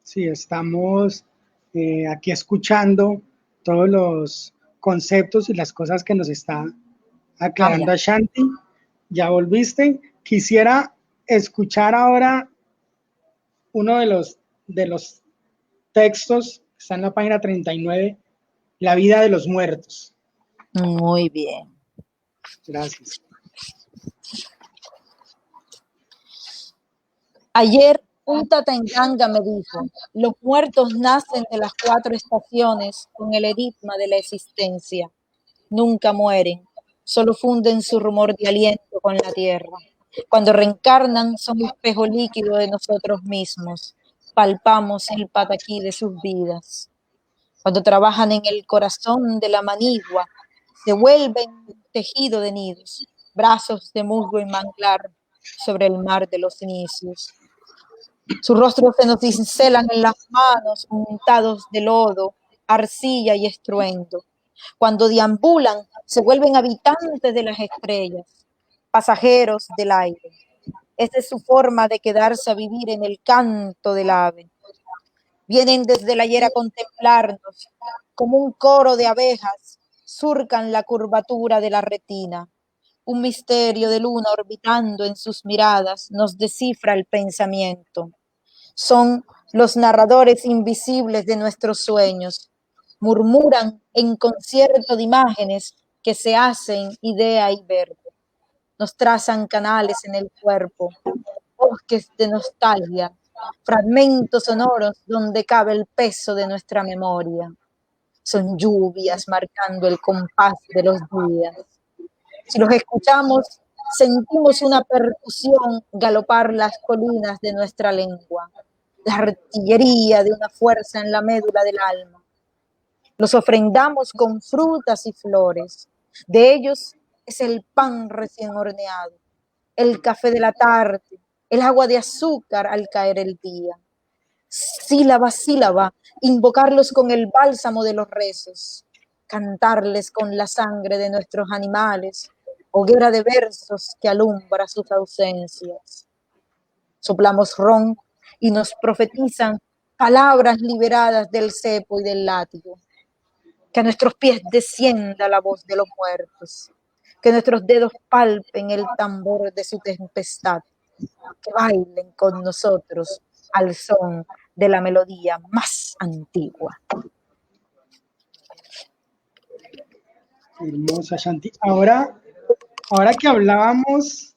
B: Sí, estamos aquí escuchando todos los conceptos y las cosas que nos está aclarando
C: Mira.
B: Ashanti. Ya volviste. Quisiera escuchar ahora uno de los textos, está en la página 39, La vida de los muertos.
C: Muy bien.
B: Gracias.
C: Ayer un Tatanganga me dijo, los muertos nacen de las 4 estaciones con el enigma de la existencia. Nunca mueren, solo funden su rumor de aliento con la tierra. Cuando reencarnan son espejo líquido de nosotros mismos. Palpamos el pataquí de sus vidas. Cuando trabajan en el corazón de la manigua, se vuelven tejido de nidos, brazos de musgo y manglar sobre el mar de los inicios. Sus rostros se nos cincelan en las manos, untados de lodo, arcilla y estruendo. Cuando deambulan, se vuelven habitantes de las estrellas, pasajeros del aire. Esta es su forma de quedarse a vivir en el canto del ave. Vienen desde el ayer a contemplarnos, como un coro de abejas, surcan la curvatura de la retina. Un misterio de luna orbitando en sus miradas nos descifra el pensamiento. Son los narradores invisibles de nuestros sueños. Murmuran en concierto de imágenes que se hacen idea y verbo. Nos trazan canales en el cuerpo, bosques de nostalgia, fragmentos sonoros donde cabe el peso de nuestra memoria. Son lluvias marcando el compás de los días. Si los escuchamos, sentimos una percusión galopar las colinas de nuestra lengua, la artillería de una fuerza en la médula del alma. Los ofrendamos con frutas y flores. De ellos es el pan recién horneado, el café de la tarde, el agua de azúcar al caer el día. Sílaba, sílaba, invocarlos con el bálsamo de los rezos, cantarles con la sangre de nuestros animales, hoguera de versos que alumbra sus ausencias. Soplamos ron y nos profetizan palabras liberadas del cepo y del látigo. Que a nuestros pies descienda la voz de los muertos, que nuestros dedos palpen el tambor de su tempestad, que bailen con nosotros al son de la melodía más antigua.
B: Hermosa, Shanti. Ahora que hablábamos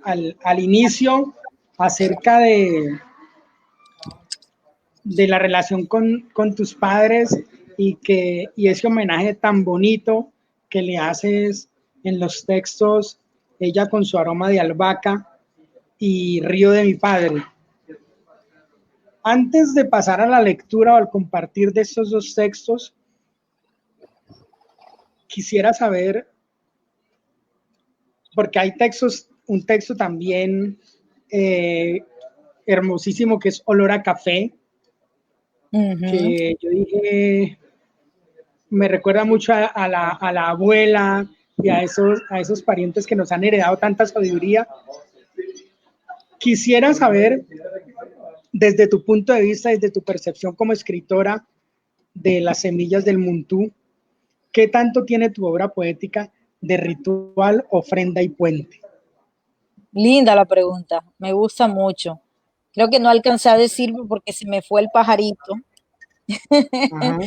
B: al inicio acerca de la relación con tus padres y ese homenaje tan bonito que le haces en los textos, Ella con su aroma de albahaca y Río de mi padre. Antes de pasar a la lectura o al compartir de estos dos textos, quisiera saber, porque hay textos, un texto también hermosísimo que es Olor a café, que yo dije, me recuerda mucho a la abuela y a esos parientes que nos han heredado tanta sabiduría. Quisiera saber, desde tu punto de vista, desde tu percepción como escritora de Las semillas del Muntú, ¿qué tanto tiene tu obra poética de ritual, ofrenda y puente?
C: Linda la pregunta, me gusta mucho. Creo que no alcancé a decirlo porque se me fue el pajarito.
B: Ajá.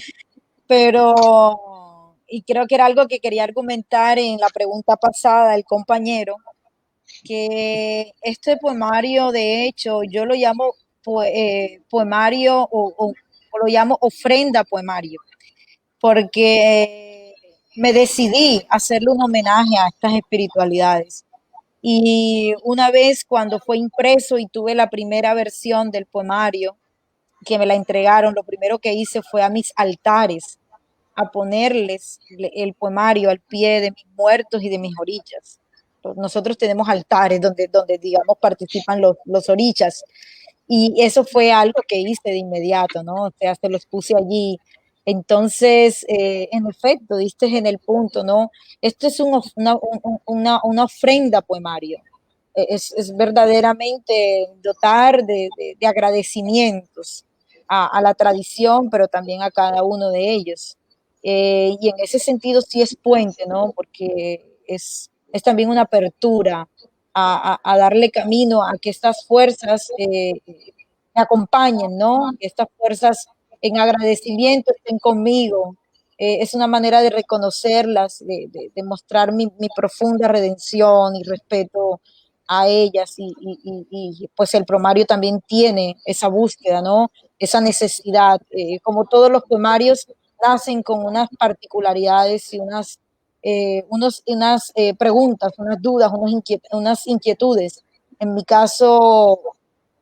C: Pero, y creo que era algo que quería argumentar en la pregunta pasada el compañero, que este poemario, de hecho, yo lo llamo poemario o lo llamo ofrenda poemario, porque me decidí a hacerle un homenaje a estas espiritualidades. Y una vez cuando fue impreso y tuve la primera versión del poemario, que me la entregaron, lo primero que hice fue a mis altares, a ponerles el poemario al pie de mis muertos y de mis orillas. Nosotros tenemos altares donde digamos, participan los orichas. Y eso fue algo que hice de inmediato, ¿no? O sea, se los puse allí. Entonces, en efecto, diste en el punto, ¿no? Esto es una ofrenda poemario. Es verdaderamente dotar de agradecimientos a la tradición, pero también a cada uno de ellos. Y en ese sentido sí es puente, ¿no? Porque es también una apertura a darle camino a que estas fuerzas me acompañen, ¿no? Que estas fuerzas en agradecimiento estén conmigo. Es una manera de reconocerlas, de mostrar mi profunda redención y respeto a ellas y pues el poemario también tiene esa búsqueda, ¿no? Esa necesidad, como todos los poemarios nacen con unas particularidades y unas preguntas, unas dudas, unas inquietudes. En mi caso,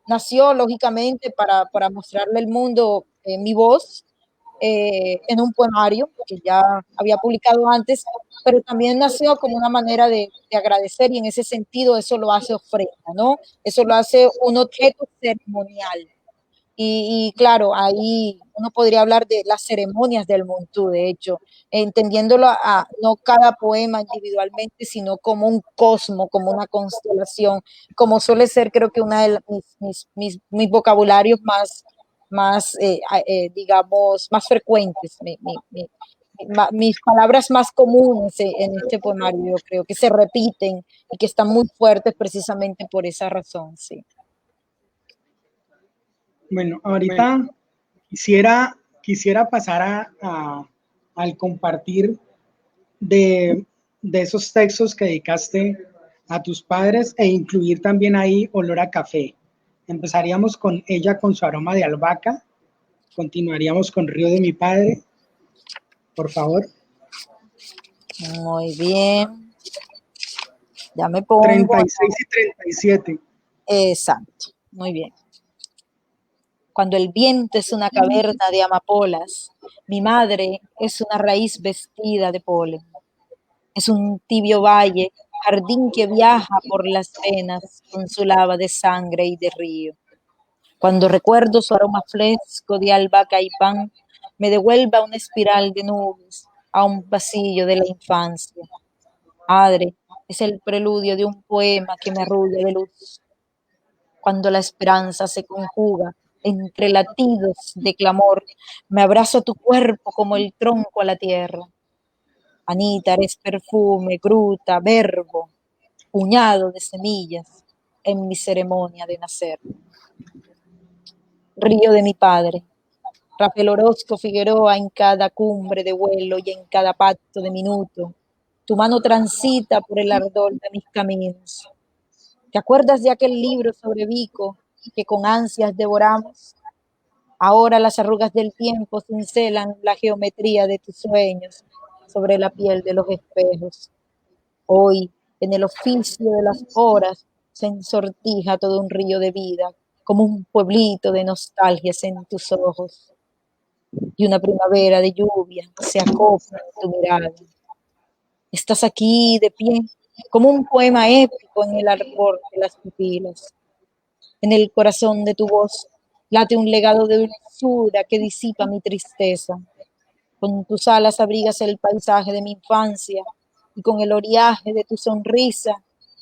C: nació lógicamente para mostrarle al mundo mi voz en un poemario que ya había publicado antes, pero también nació como una manera de agradecer y en ese sentido eso lo hace ofrenda, ¿no? Eso lo hace un objeto ceremonial. Y claro, ahí uno podría hablar de las ceremonias del Montú, de hecho, entendiéndolo no cada poema individualmente, sino como un cosmo, como una constelación, como suele ser creo que una de mis vocabularios más digamos, más frecuentes, mis palabras más comunes en este poemario, yo creo que se repiten y que están muy fuertes precisamente por esa razón, sí.
B: Bueno, ahorita quisiera pasar al compartir de esos textos que dedicaste a tus padres e incluir también ahí Olor a Café. Empezaríamos con Ella con su aroma de albahaca, continuaríamos con Río de mi padre, por favor.
C: Muy bien. Ya me pongo.
B: 36 y 37.
C: Exacto. Muy bien. Cuando el viento es una caverna de amapolas, mi madre es una raíz vestida de polen. Es un tibio valle, jardín que viaja por las venas con su lava de sangre y de río. Cuando recuerdo su aroma fresco de albahaca y pan, me devuelve a una espiral de nubes, a un pasillo de la infancia. Madre, es el preludio de un poema que me arrulla de luz. Cuando la esperanza se conjuga entre latidos de clamor, me abrazo a tu cuerpo como el tronco a la tierra. Anita, eres perfume, gruta, verbo, puñado de semillas en mi ceremonia de nacer. Río de mi padre, Rafael Orozco Figueroa en cada cumbre de vuelo y en cada pacto de minuto. Tu mano transita por el ardor de mis caminos. ¿Te acuerdas de aquel libro sobre Vico que con ansias devoramos? Ahora las arrugas del tiempo cincelan la geometría de tus sueños sobre la piel de los espejos. Hoy, en el oficio de las horas, se ensortija todo un río de vida, como un pueblito de nostalgias en tus ojos. Y una primavera de lluvia se acopla en tu mirada. Estás aquí de pie, como un poema épico en el arbor de las pupilas. En el corazón de tu voz late un legado de dulzura que disipa mi tristeza. Con tus alas abrigas el paisaje de mi infancia y con el oleaje de tu sonrisa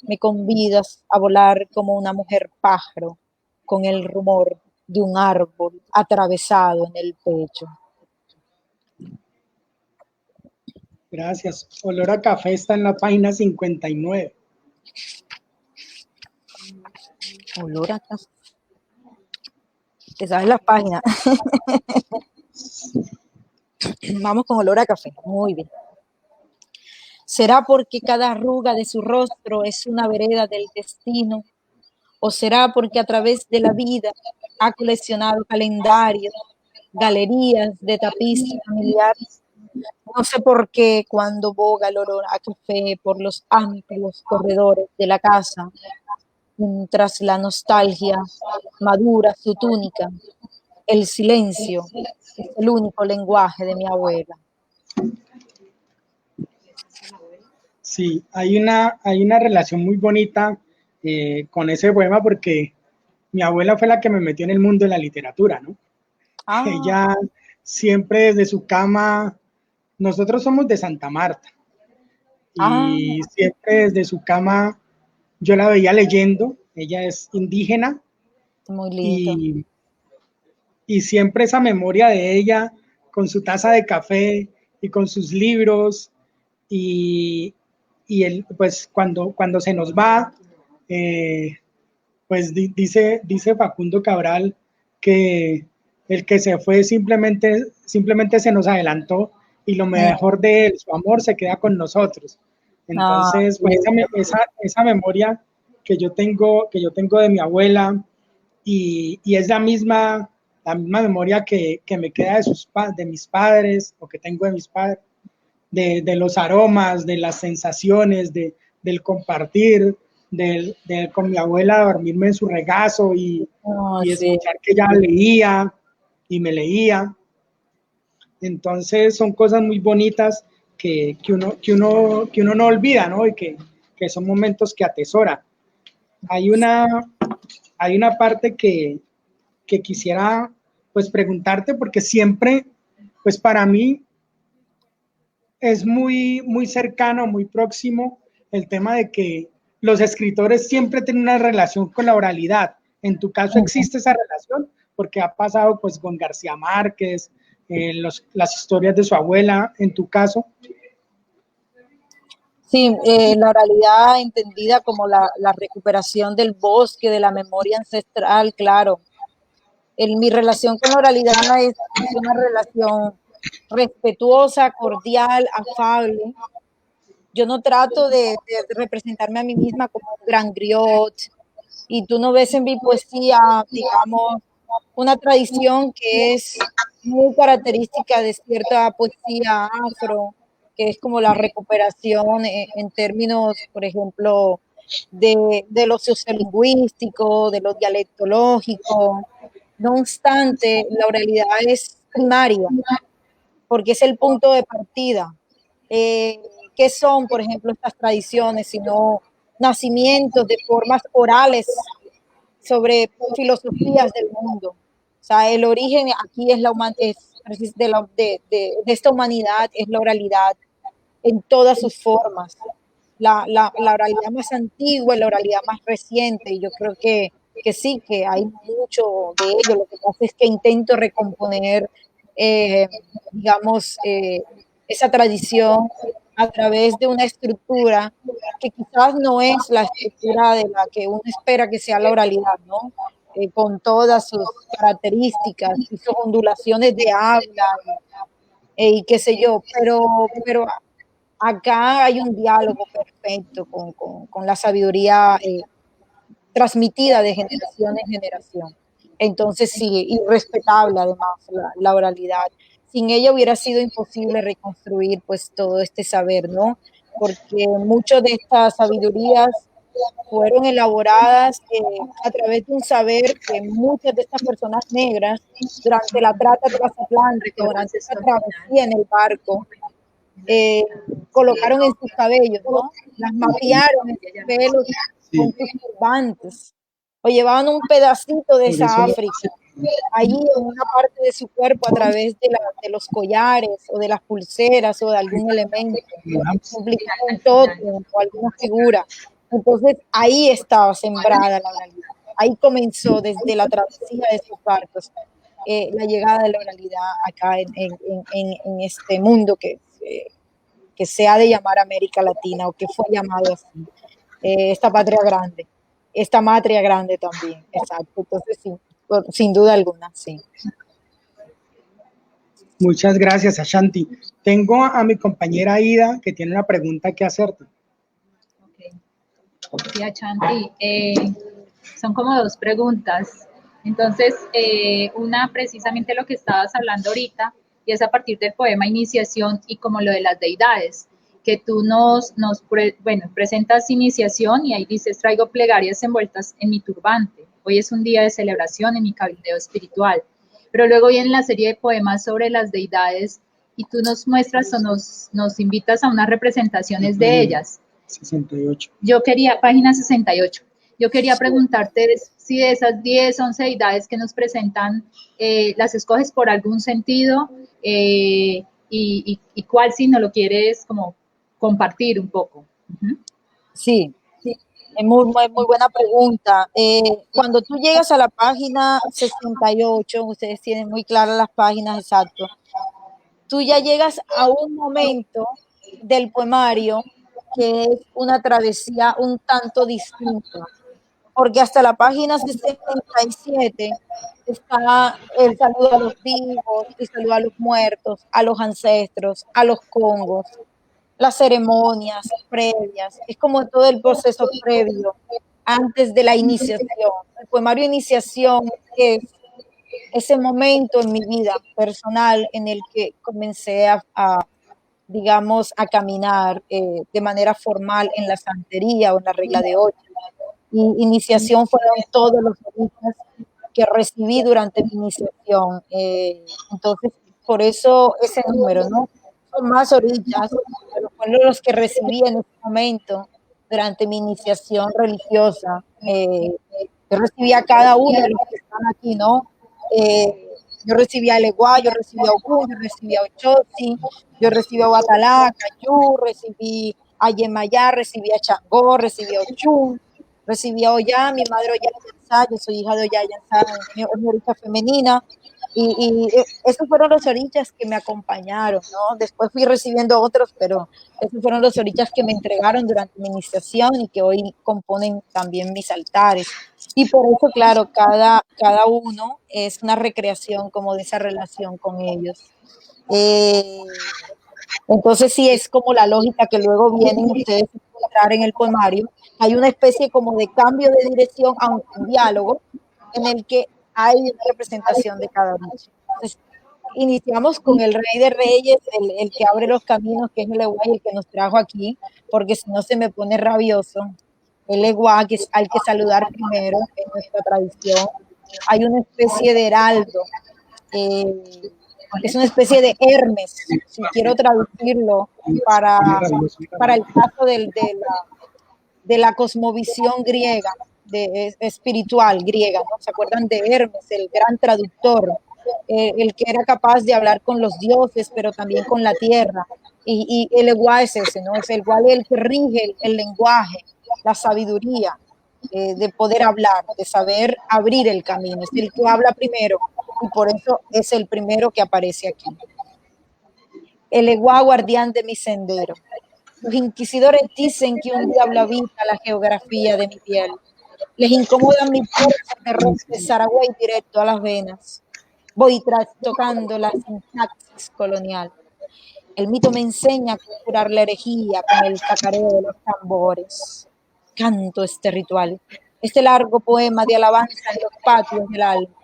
C: me convidas a volar como una mujer pájaro con el rumor de un árbol atravesado en el pecho.
B: Gracias. Olor a Café está en la página 59.
C: Olor a café. Te sabes las páginas. Vamos con Olor a Café. Muy bien. ¿Será porque cada arruga de su rostro es una vereda del destino? ¿O será porque a través de la vida ha coleccionado calendarios, galerías de tapiz familiar? No sé por qué cuando boga el olor a café por los amplios corredores de la casa, mientras la nostalgia madura su túnica, el silencio es el único lenguaje de mi abuela.
B: Sí, hay una relación muy bonita con ese poema porque mi abuela fue la que me metió en el mundo de la literatura, ¿no?
C: Ah,
B: Ella siempre desde su cama, nosotros somos de Santa Marta,
C: ah,
B: y siempre desde su cama yo la veía leyendo. Ella es indígena
C: muy lindo.
B: y, y siempre esa memoria de ella con su taza de café y con sus libros y, pues cuando se nos va, eh, pues dice Facundo Cabral que el que se fue simplemente se nos adelantó y lo mejor de él, su amor, se queda con nosotros.
C: Ah,
B: Entonces, pues esa memoria que yo tengo de mi abuela y es la misma memoria que me queda de mis padres o que tengo de mis padres, de los aromas, de las sensaciones, del compartir, con mi abuela dormirme en su regazo
C: no,
B: y
C: sí.
B: escuchar que ella leía y me leía. Entonces son cosas muy bonitas que uno no olvida, ¿no? Y que son momentos que atesora. Hay una, hay una parte que quisiera pues preguntarte porque siempre, pues para mí es muy cercano, muy próximo el tema de que los escritores siempre tienen una relación con la oralidad. En tu caso existe esa relación porque ha pasado pues con García Márquez, las historias de su abuela, en tu caso.
C: Sí, la oralidad entendida como la recuperación del bosque, de la memoria ancestral, claro. Mi relación con la oralidad es una relación respetuosa, cordial, afable. Yo no trato de representarme a mí misma como un gran griot, y tú no ves en mi poesía, digamos, una tradición que es muy característica de cierta poesía afro, que es como la recuperación en términos, por ejemplo, de lo sociolingüístico, de lo dialectológico. No obstante, la oralidad es primaria, porque es el punto de partida. Eh, ¿Qué son, por ejemplo, estas tradiciones, sino nacimientos de formas orales sobre filosofías del mundo? O sea, el origen aquí es de esta humanidad, es la oralidad en todas sus formas. La oralidad más antigua y la oralidad más reciente, y yo creo que sí, que hay mucho de ello. Lo que pasa es que intento recomponer, eh, digamos, esa tradición a través de una estructura que quizás no es la estructura de la que uno espera que sea la oralidad, ¿no? Con todas sus características y sus ondulaciones de habla y qué sé yo, pero acá hay un diálogo perfecto con la sabiduría transmitida de generación en generación. Entonces, sí, irrespetable además la oralidad. Sin ella hubiera sido imposible reconstruir pues todo este saber, ¿no? Porque muchas de estas sabidurías fueron elaboradas a través de un saber que muchas de estas personas negras, durante la trata transatlántica, durante esa travesía en el barco, eh, colocaron en sus cabellos, ¿no? Las mapearon en sus pelos con
B: Sí,
C: sus turbantes, o llevaban un pedacito de
B: por
C: esa
B: eso,
C: África ahí en una parte de su cuerpo a través de los collares o de las pulseras o de algún elemento, implicando un tótem o alguna figura. Entonces ahí estaba sembrada la oralidad. Ahí comenzó desde la travesía de sus barcos la llegada de la oralidad acá en este mundo que se ha de llamar América Latina o que fue llamado así, esta patria grande, esta matria grande también, exacto. Entonces sí, sin duda alguna, sí.
B: muchas gracias, Ashanti. Tengo a mi compañera Ida que tiene una pregunta que hacerte.
A: Sí, Achanti, son como dos preguntas. Entonces, una precisamente lo que estabas hablando ahorita y es a partir del poema Iniciación y como lo de las deidades, que tú presentas iniciación y ahí dices, traigo plegarias envueltas en mi turbante, hoy es un día de celebración en mi cabildeo espiritual, pero luego viene la serie de poemas sobre las deidades y tú nos muestras o nos invitas a unas representaciones de ellas.
B: 68.
A: Yo quería, página 68, yo quería preguntarte si de esas 10, 11 deidades que nos presentan, las escoges por algún sentido y cuál si no lo quieres como compartir un poco.
C: Sí, es muy buena pregunta. Cuando tú llegas a la página 68, ustedes tienen muy claras las páginas exactas, tú ya llegas a un momento del poemario que es una travesía un tanto distinta, porque hasta la página 67 está el saludo a los vivos, el saludo a los muertos, a los ancestros, a los congos, las ceremonias previas, es como todo el proceso previo antes de la iniciación. El poemario de iniciación es ese momento en mi vida personal en el que comencé digamos, a caminar de manera formal en la santería o en la regla de 8. Y iniciación fueron todos los orillas que recibí durante mi iniciación. Entonces, por eso ese número, ¿no? Son más orillas, pero fueron los que recibí en ese momento durante mi iniciación religiosa. Yo recibí a cada uno de los que están aquí, ¿no? Yo recibí a Eleguá, yo recibí a Ogún, yo recibí a Ochosi, yo recibí a Guatalá, Cayú, recibí a Yemayá, recibí a Changó, recibí a Ochún, recibí a Ollá, mi madre Ollá Yansá, yo soy hija de Ollá Yansá, es mi orilla femenina, y esos fueron los orillas que me acompañaron, ¿no? Después fui recibiendo otros, pero esos fueron los orillas que me entregaron durante mi iniciación y que hoy componen también mis altares. Y por eso, claro, cada uno es una recreación como de esa relación con ellos. Entonces sí es como la lógica que luego vienen ustedes a encontrar en el poemario. Hay una especie como de cambio de dirección, aunque un diálogo, en el que hay una representación de cada uno. Entonces, iniciamos con el Rey de Reyes, el que abre los caminos, que es el Eguá, el que nos trajo aquí, porque si no se me pone rabioso. El Eguá, que es al que saludar primero en nuestra tradición. Hay una especie de heraldo, es una especie de Hermes, si quiero traducirlo para, para el caso de la cosmovisión griega, espiritual griega, ¿no? ¿Se acuerdan de Hermes, el gran traductor? El que era capaz de hablar con los dioses, pero también con la tierra. Y el igual es ese, ¿no? Es el igual el que rige el lenguaje, la sabiduría, de poder hablar, de saber abrir el camino. Es el que habla primero y por eso es el primero que aparece aquí. El igual guardián de mi sendero. Los inquisidores dicen que un diablo habita la geografía de mi piel. Les incomoda mi fuerza de Saragüey directo a las venas. Voy trastocando la sintaxis colonial. El mito me enseña a curar la herejía con el cacareo de los tambores. Canto este ritual, este largo poema de alabanza en los patios del alma.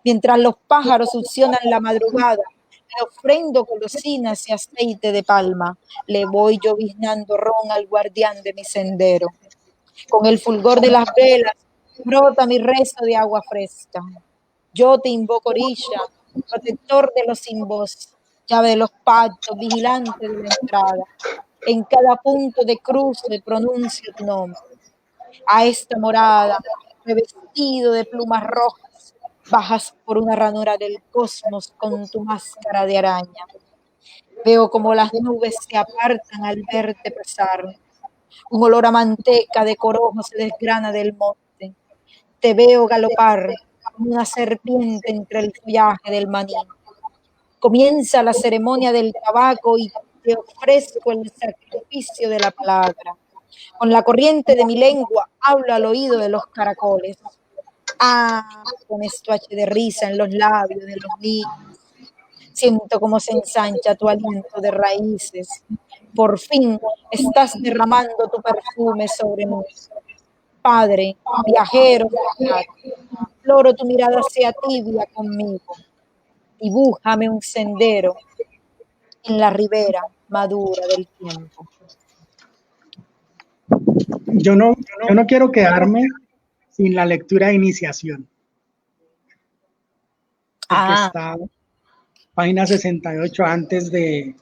C: Mientras los pájaros succionan la madrugada, le ofrendo golosinas y aceite de palma. Le voy lloviznando ron al guardián de mi sendero. Con el fulgor de las velas, brota mi rezo de agua fresca. Yo te invoco, orilla, protector de los sin voz, llave de los pactos, vigilante de la entrada. En cada punto de cruce pronuncio tu nombre. A esta morada, revestido de plumas rojas, bajas por una ranura del cosmos con tu máscara de araña. Veo como las nubes se apartan al verte pasar. Un olor a manteca de corojo se desgrana del monte. Te veo galopar como una serpiente entre el follaje del maní. Comienza la ceremonia del tabaco y te ofrezco el sacrificio de la palabra. Con la corriente de mi lengua hablo al oído de los caracoles. Ah, con estuache de risa en los labios de los niños. Siento como se ensancha tu aliento de raíces. Por fin estás derramando tu perfume sobre mí. Padre, viajero, imploro tu mirada sea tibia conmigo. dibújame un sendero en la ribera madura del tiempo.
B: Yo no quiero quedarme sin la lectura de iniciación, porque
C: Ah,
B: está página 68 antes de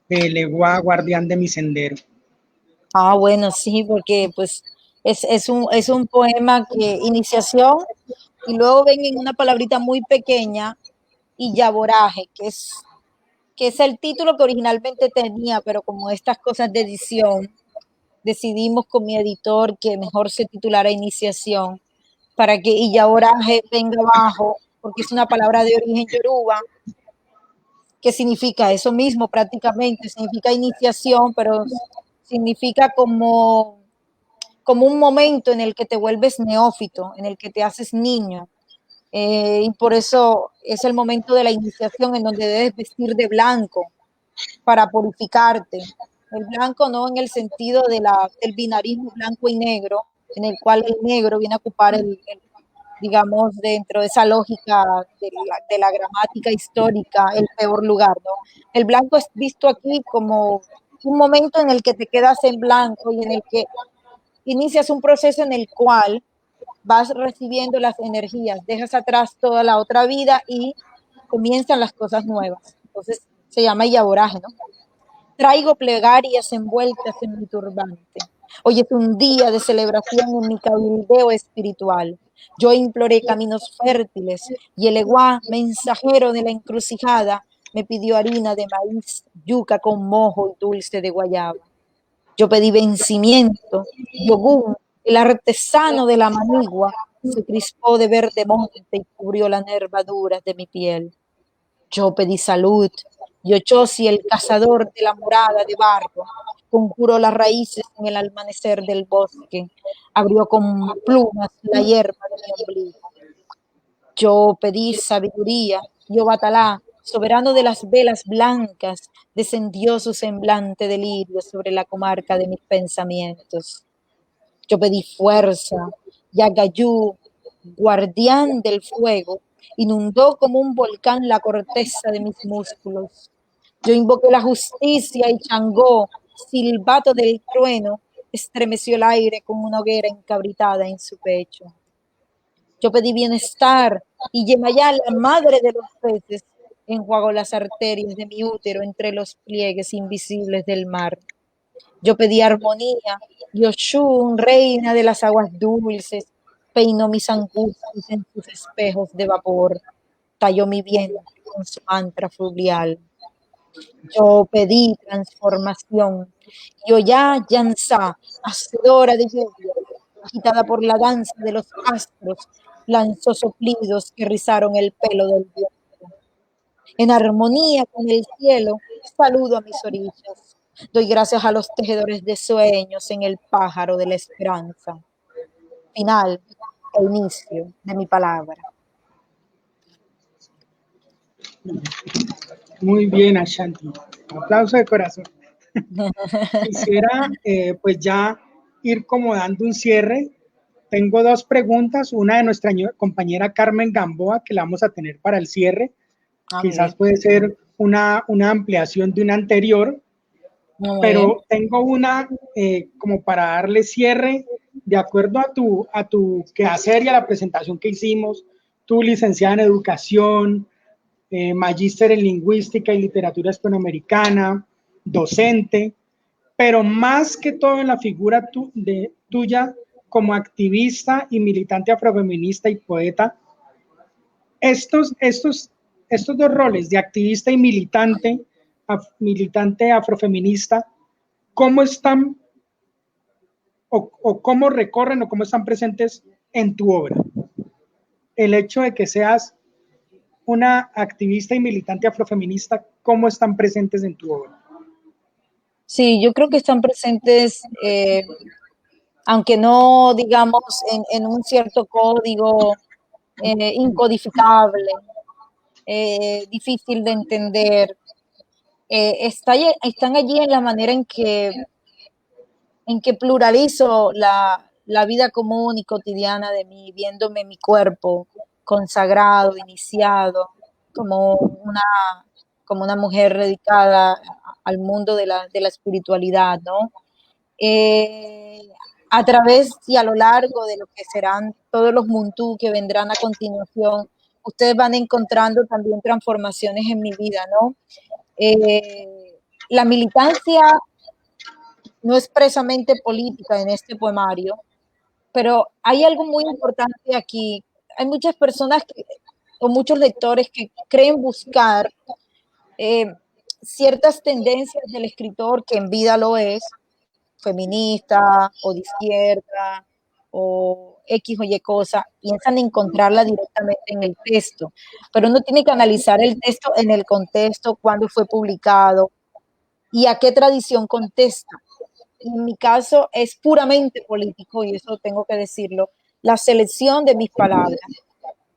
B: Legua, guardián de mi sendero.
C: bueno, sí, porque pues es un poema que iniciación y luego ven en una palabrita muy pequeña y Yaboraje, que es el título que originalmente tenía, pero como estas cosas de edición, decidimos con mi editor que mejor se titulara Iniciación para que Iyaboraje venga abajo, porque es una palabra de origen yoruba que significa eso mismo prácticamente, significa iniciación, pero significa como un momento en el que te vuelves neófito, en el que te haces niño. Y por eso es el momento de la iniciación en donde debes vestir de blanco para purificarte. El blanco no en el sentido del binarismo blanco y negro, en el cual el negro viene a ocupar digamos, dentro de esa lógica de la gramática histórica, el peor lugar, ¿no? El blanco es visto aquí como un momento en el que te quedas en blanco y en el que inicias un proceso en el cual vas recibiendo las energías, dejas atrás toda la otra vida y comienzan las cosas nuevas. Entonces se llama yaboraje, ¿no? Traigo plegarias envueltas en mi turbante. Hoy es un día de celebración en mi cabildeo espiritual. Yo imploré caminos fértiles y el eguá, mensajero de la encrucijada, me pidió harina de maíz, yuca con mojo y dulce de guayaba. Yo pedí vencimiento. Yogún, el artesano de la manigua, se crispó de verde monte y cubrió las nervaduras de mi piel. Yo pedí salud. Yochosi, el cazador de la morada de barro, conjuró las raíces en el amanecer del bosque, abrió con plumas la hierba de mi ombligo. Yo pedí sabiduría. Yo Batalá, soberano de las velas blancas, descendió su semblante de lirio sobre la comarca de mis pensamientos. Yo pedí fuerza. Yagayú, guardián del fuego, inundó como un volcán la corteza de mis músculos. Yo invoqué la justicia y Changó, silbato del trueno, estremeció el aire como una hoguera encabritada en su pecho. Yo pedí bienestar y Yemayá, la madre de los peces, enjuagó las arterias de mi útero entre los pliegues invisibles del mar. Yo pedí armonía y Oshun, reina de las aguas dulces, peinó mis angustias en sus espejos de vapor, talló mi vientre con su mantra fluvial. Yo pedí transformación y Oyá Yansá, hacedora de lluvia, agitada por la danza de los astros, lanzó soplidos que rizaron el pelo del viento. En armonía con el cielo, saludo a mis orillas. Doy gracias a los tejedores de sueños en el pájaro de la esperanza. Final e inicio de mi palabra.
B: Muy bien, Ashanti. Aplauso de corazón. Quisiera pues ya ir como dando un cierre. Tengo dos preguntas, una de nuestra compañera Carmen Gamboa, que la vamos a tener para el cierre. Quizás puede ser una ampliación de una anterior, pero tengo una como para darle cierre de acuerdo a tu quehacer y a la presentación que hicimos. Tú, licenciada en Educación, magíster en Lingüística y Literatura Hispanoamericana, docente, pero más que todo en la figura tuya como activista y militante afrofeminista y poeta, estos dos roles de activista y militante afrofeminista, ¿cómo están o cómo recorren o cómo están presentes en tu obra? El hecho de que seas una activista y militante afrofeminista, ¿cómo están presentes en tu obra?
C: Sí, yo creo que están presentes, aunque no digamos en un cierto código incodificable, difícil de entender, están allí en la manera en que pluralizo la vida común y cotidiana de mí, viéndome mi cuerpo consagrado, iniciado, como una mujer dedicada al mundo de la espiritualidad, ¿no? A través y a lo largo de lo que serán todos los Muntu que vendrán a continuación, ustedes van encontrando también transformaciones en mi vida, ¿no? La militancia no es precisamente política en este poemario, pero hay algo muy importante aquí. Hay muchas personas o muchos lectores que creen buscar ciertas tendencias del escritor que en vida lo es, feminista o de izquierda o X o Y cosa, piensan encontrarla directamente en el texto, pero uno tiene que analizar el texto en el contexto, cuándo fue publicado y a qué tradición contesta. En mi caso es puramente político, y eso tengo que decirlo, la selección de mis palabras,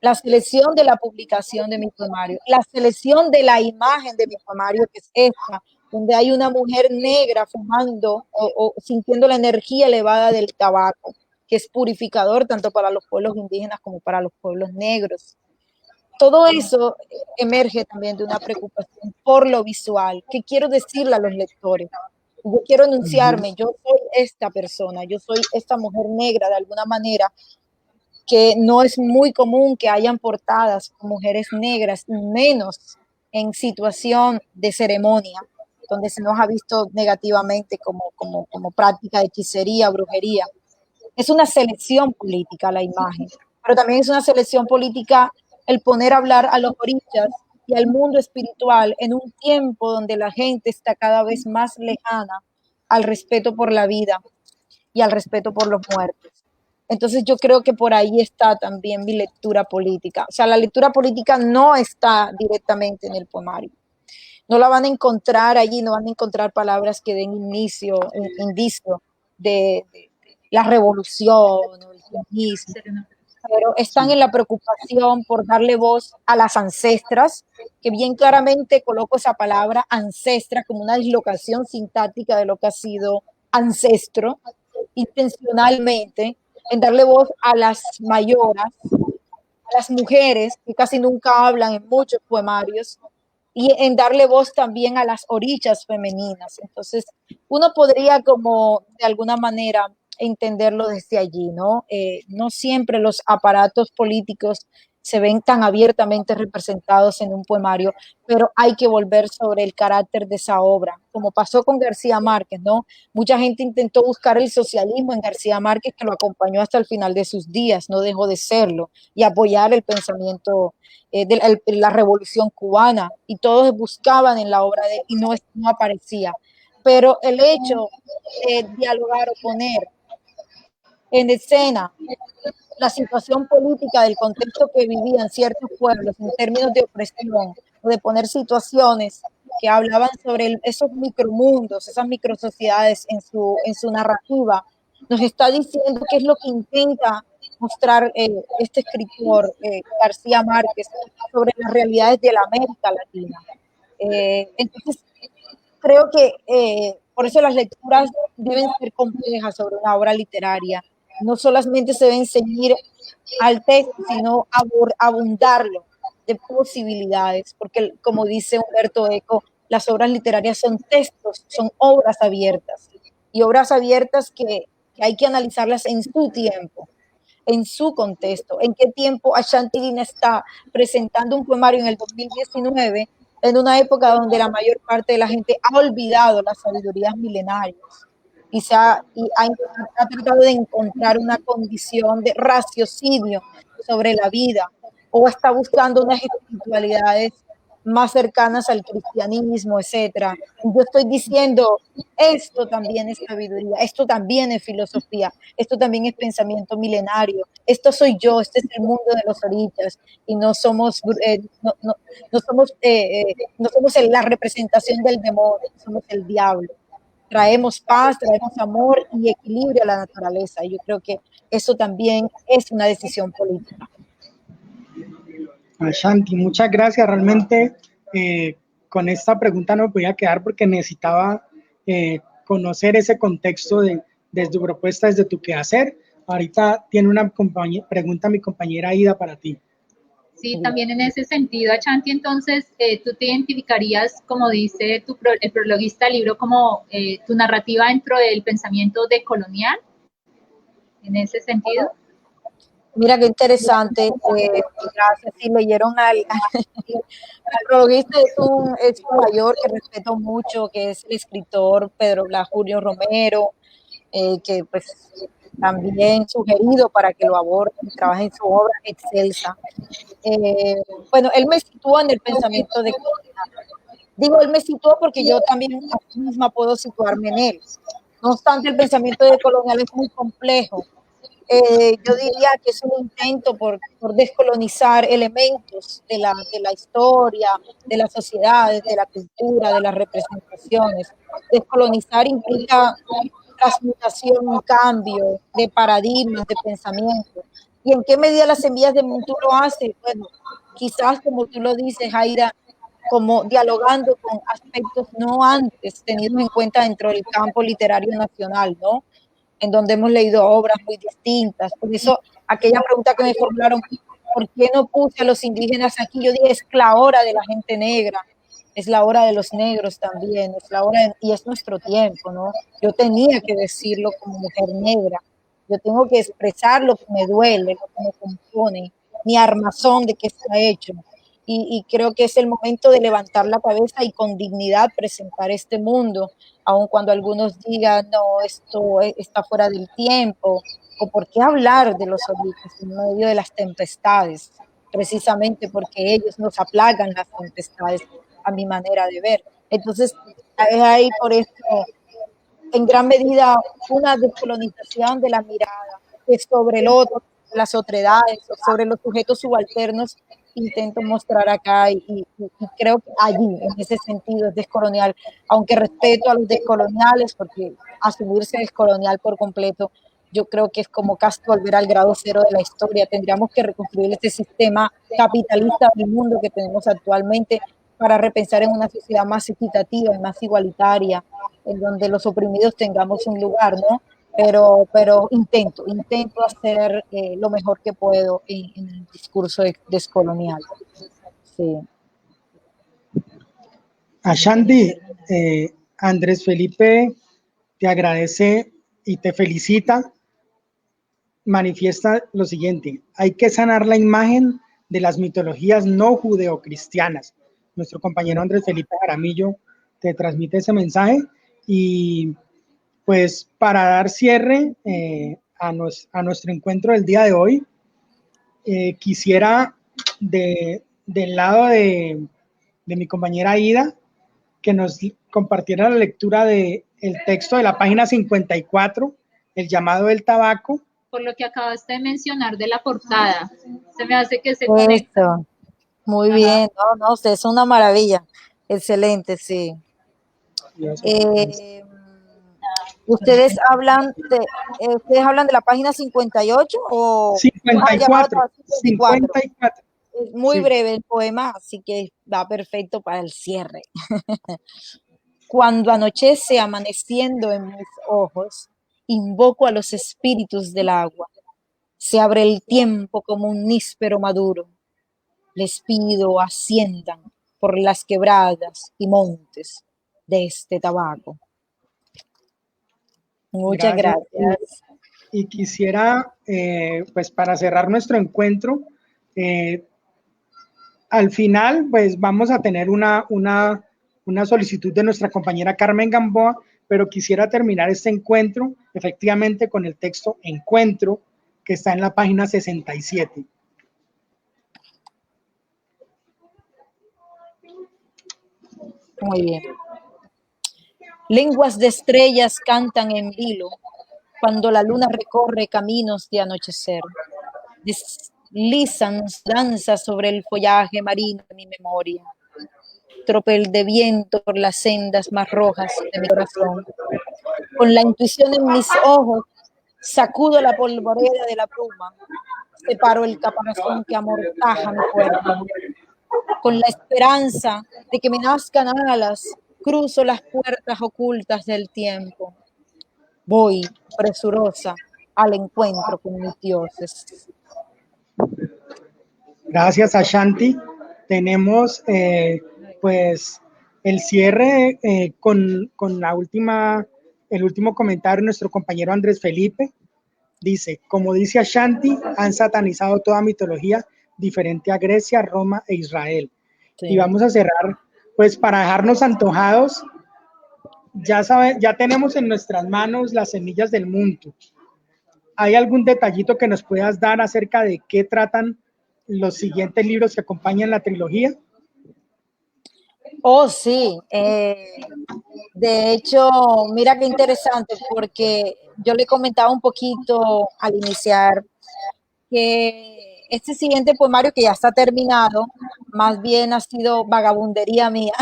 C: la selección de la publicación de mi poemario, la selección de la imagen de mi poemario, que es esta, donde hay una mujer negra fumando o sintiendo la energía elevada del tabaco, que es purificador tanto para los pueblos indígenas como para los pueblos negros. Todo eso emerge también de una preocupación por lo visual. ¿Qué quiero decirle a los lectores? Yo quiero anunciarme, yo soy esta persona, yo soy esta mujer negra de alguna manera, que no es muy común que hayan portadas con mujeres negras, menos en situación de ceremonia, donde se nos ha visto negativamente como práctica de hechicería, brujería. Es una selección política la imagen, pero también es una selección política el poner a hablar a los orichas y al mundo espiritual en un tiempo donde la gente está cada vez más lejana al respeto por la vida y al respeto por los muertos. Entonces yo creo que por ahí está también mi lectura política. O sea, la lectura política no está directamente en el poemario. No la van a encontrar allí, no van a encontrar palabras que den indicio de la revolución o el feminismo, pero están en la preocupación por darle voz a las ancestras, que bien claramente coloco esa palabra ancestra como una dislocación sintáctica de lo que ha sido ancestro, intencionalmente, en darle voz a las mayoras, a las mujeres, que casi nunca hablan en muchos poemarios, y en darle voz también a las orichas femeninas. Entonces, uno podría como de alguna manera entenderlo desde allí, ¿no? No siempre los aparatos políticos se ven tan abiertamente representados en un poemario, pero hay que volver sobre el carácter de esa obra, como pasó con García Márquez, ¿no? Mucha gente intentó buscar el socialismo en García Márquez, que lo acompañó hasta el final de sus días, no dejó de serlo, y apoyar el pensamiento de la revolución cubana, y todos buscaban en la obra de él y no aparecía. Pero el hecho de dialogar o poner en escena la situación política del contexto que vivían ciertos pueblos en términos de opresión o de poner situaciones que hablaban sobre esos micromundos, esas microsociedades en su narrativa, nos está diciendo qué es lo que intenta mostrar este escritor García Márquez sobre las realidades de la América Latina. Entonces, creo que por eso las lecturas deben ser complejas sobre una obra literaria. No solamente se deben ceñir al texto, sino abundarlo de posibilidades, porque como dice Humberto Eco, las obras literarias son textos, son obras abiertas, y obras abiertas que hay que analizarlas en su tiempo, en su contexto, en qué tiempo Ashanti Lina está presentando un poemario en el 2019, en una época donde la mayor parte de la gente ha olvidado las sabidurías milenarias y ha tratado de encontrar una condición de raciocinio sobre la vida, o está buscando unas espiritualidades más cercanas al cristianismo, etcétera. Yo estoy diciendo, esto también es sabiduría, esto también es filosofía, esto también es pensamiento milenario, esto soy yo, este es el mundo de los orichas, y no somos, no somos la representación del demonio, somos el diablo. Traemos paz, traemos amor y equilibrio a la naturaleza, y yo creo que eso también es una decisión política.
B: Ashanti, muchas gracias. Realmente con esta pregunta no me podía quedar porque necesitaba conocer ese contexto de tu propuesta, desde tu quehacer. Ahorita tiene una pregunta mi compañera Ida para ti.
A: Sí, también en ese sentido, Ashanti, entonces, tú te identificarías, como dice el prologuista del libro, como tu narrativa dentro del pensamiento decolonial, en ese sentido.
C: Mira qué interesante. Gracias. Si leyeron el prologuista es un mayor que respeto mucho, que es el escritor Pedro Blas Julio Romero, que pues también sugerido para que lo aborde y trabaje en su obra excelsa. Bueno, él me sitúa en el pensamiento de, digo, él me situó porque yo también a mí misma puedo situarme en él. No obstante, el pensamiento de colonial es muy complejo. Yo diría que es un intento por descolonizar elementos de la historia, de las sociedades, de la cultura, de las representaciones. Descolonizar implica transmutación, un cambio de paradigmas, de pensamiento. ¿Y en qué medida las semillas de Montú lo hace? Bueno, quizás como tú lo dices, Jaira, como dialogando con aspectos no antes tenidos en cuenta dentro del campo literario nacional, ¿no? En donde hemos leído obras muy distintas. Por eso, aquella pregunta que me formularon, ¿por qué no puse a los indígenas aquí? Yo dije, es la hora de la gente negra, es la hora de los negros también, es la hora y es nuestro tiempo, ¿no? Yo tenía que decirlo como mujer negra, yo tengo que expresar lo que me duele, lo que me compone, mi armazón de qué está hecho. Y creo que es el momento de levantar la cabeza y con dignidad presentar este mundo, aun cuando algunos digan, no, esto está fuera del tiempo, o por qué hablar de los orígenes en medio de las tempestades, precisamente porque ellos nos aplagan las tempestades, a mi manera de ver. Entonces, es ahí por esto, en gran medida, una descolonización de la mirada, que sobre el otro, las otredades, sobre los sujetos subalternos, intento mostrar acá y creo que allí, en ese sentido, es descolonial, aunque respeto a los descoloniales, porque asumirse descolonial por completo, yo creo que es como casi volver al grado cero de la historia. Tendríamos que reconstruir este sistema capitalista del mundo que tenemos actualmente para repensar en una sociedad más equitativa y más igualitaria, en donde los oprimidos tengamos un lugar, ¿no? Pero intento hacer lo mejor que puedo en el discurso descolonial. Sí.
B: Ashanti, Andrés Felipe te agradece y te felicita. Manifiesta lo siguiente: hay que sanar la imagen de las mitologías no judeocristianas. Nuestro compañero Andrés Felipe Jaramillo te transmite ese mensaje y pues para dar cierre a nuestro encuentro del día de hoy, quisiera del lado de mi compañera Ida que nos compartiera la lectura del texto de la página 54, El llamado del tabaco.
A: Por lo que acabaste de mencionar de la portada, se me hace que se conecta.
C: Eso, muy
A: Ajá.
C: bien, no, usted es una maravilla, excelente, sí. Ustedes hablan de la página 58 o
B: 54, 54.
C: Es muy
B: Sí.
C: breve el poema, así que va perfecto para el cierre. Cuando anochece amaneciendo en mis ojos, invoco a los espíritus del agua. Se abre el tiempo como un níspero maduro. Les pido asciendan por las quebradas y montes de este tabaco. Muchas gracias.
B: Y quisiera, pues para cerrar nuestro encuentro, al final, pues vamos a tener una solicitud de nuestra compañera Carmen Gamboa, pero quisiera terminar este encuentro efectivamente con el texto Encuentro, que está en la página 67.
C: Muy bien. Lenguas de estrellas cantan en vilo cuando la luna recorre caminos de anochecer. Deslizan danzas sobre el follaje marino de mi memoria. Tropel de viento por las sendas más rojas de mi corazón. Con la intuición en mis ojos, sacudo la polvoreda de la pluma. Separo el caparazón que amortaja mi cuerpo. Con la esperanza de que me nazcan alas, cruzo las puertas ocultas del tiempo. Voy, presurosa, al encuentro con mis dioses.
B: Gracias, Ashanti. Tenemos pues el cierre con el último comentario de nuestro compañero Andrés Felipe. Dice, como dice Ashanti, han satanizado toda mitología diferente a Grecia, Roma e Israel.
C: Sí.
B: Y vamos a cerrar, pues para dejarnos antojados, ya tenemos en nuestras manos las semillas del mundo. ¿Hay algún detallito que nos puedas dar acerca de qué tratan los siguientes libros que acompañan la trilogía?
C: Oh, sí. De hecho, mira qué interesante, porque yo le comentaba un poquito al iniciar que este siguiente poemario que ya está terminado, más bien ha sido vagabundería mía,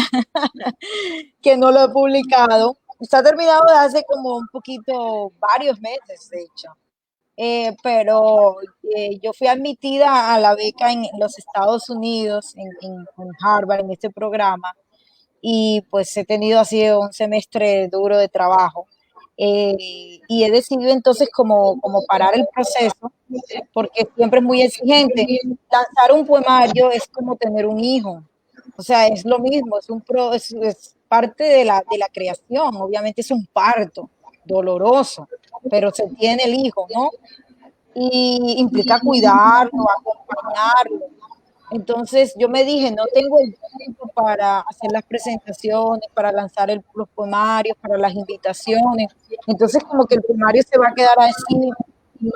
C: que no lo he publicado. Está terminado de hace como un poquito, varios meses, de hecho. Pero yo fui admitida a la beca en los Estados Unidos, en Harvard, en este programa, y pues he tenido así un semestre duro de trabajo. Y he decidido entonces como parar el proceso, porque siempre es muy exigente. Lanzar un poemario es como tener un hijo, o sea, es lo mismo, es parte de la creación, obviamente es un parto doloroso, pero se tiene el hijo, ¿no? Y implica cuidarlo, acompañarlo. Entonces yo me dije, no tengo el tiempo para hacer las presentaciones, para lanzar los poemarios, para las invitaciones. Entonces como que el poemario se va a quedar así,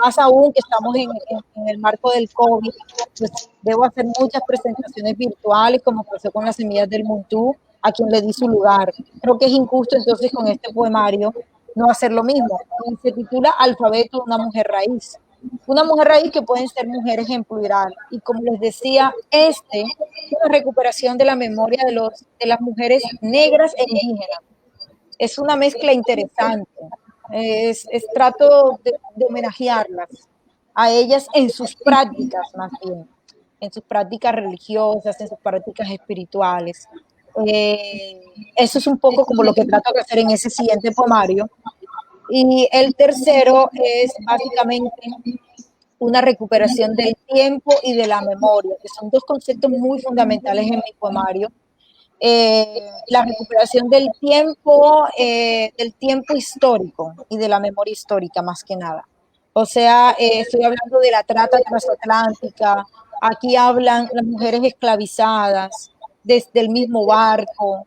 C: más aún que estamos en el marco del COVID, pues debo hacer muchas presentaciones virtuales, como pasó con las semillas del Muntú, a quien le di su lugar. Creo que es injusto entonces con este poemario no hacer lo mismo. Y se titula Alfabeto de una mujer raíz. Una mujer raíz que pueden ser mujeres en plural. Y como les decía, es una recuperación de la memoria de las mujeres negras e indígenas. Es una mezcla interesante. Trato de homenajearlas a ellas en sus prácticas, más bien, en sus prácticas religiosas, en sus prácticas espirituales. Eso es un poco como lo que trato de hacer en ese siguiente poemario. Y el tercero es básicamente una recuperación del tiempo y de la memoria, que son dos conceptos muy fundamentales en mi poemario. La recuperación del tiempo histórico y de la memoria histórica más que nada. O sea, estoy hablando de la trata transatlántica, aquí hablan las mujeres esclavizadas desde el mismo barco,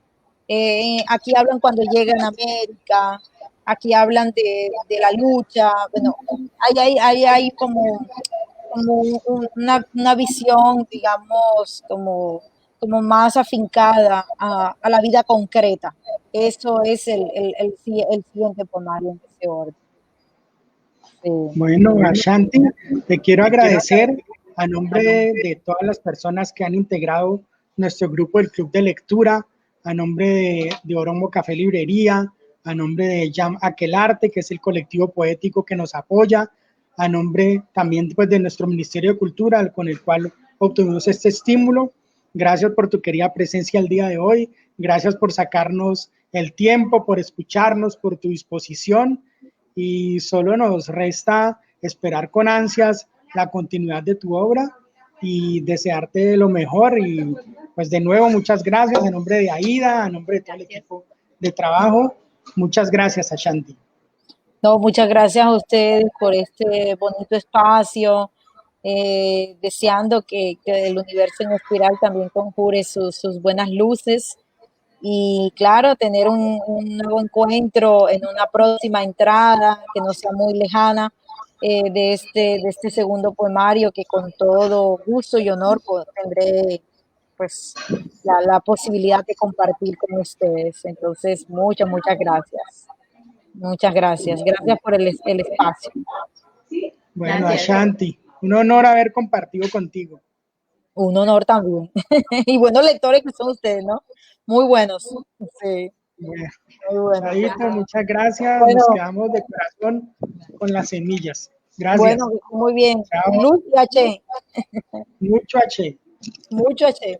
C: aquí hablan cuando llegan a América, aquí hablan de la lucha, bueno, hay como una visión, digamos, como más afincada a la vida concreta. Eso es el siguiente poemario en ese orden. Sí.
B: Bueno, Ashanti, te quiero agradecer a nombre de todas las personas que han integrado nuestro grupo del Club de Lectura, a nombre de Oromo Café Librería, a nombre de Jam Aquelarte, que es el colectivo poético que nos apoya, a nombre también pues, de nuestro Ministerio de Cultura, con el cual obtuvimos este estímulo. Gracias por tu querida presencia el día de hoy, gracias por sacarnos el tiempo, por escucharnos, por tu disposición. Y solo nos resta esperar con ansias la continuidad de tu obra y desearte lo mejor. Y pues de nuevo, muchas gracias en nombre de Aida, en nombre de todo el equipo de trabajo. Muchas gracias, Ashanti.
C: No, muchas gracias a ustedes por este bonito espacio, deseando que el universo en espiral también conjure sus buenas luces. Y claro, tener un nuevo encuentro en una próxima entrada que no sea muy lejana de este segundo poemario, que con todo gusto y honor pues, tendré pues la posibilidad de compartir con ustedes. Entonces, muchas gracias. Muchas gracias. Gracias por el espacio.
B: Bueno, Ashanti, un honor haber compartido contigo.
C: Un honor también. Y buenos lectores que son ustedes, ¿no? Muy buenos. Sí.
B: Bueno,
C: Muy buenos.
B: Chaito, muchas gracias.
C: Bueno,
B: nos quedamos de corazón con las semillas. Gracias.
C: Bueno, muy bien.
B: Chao.
C: Luz y H.
B: Mucho H.
C: Mucho H.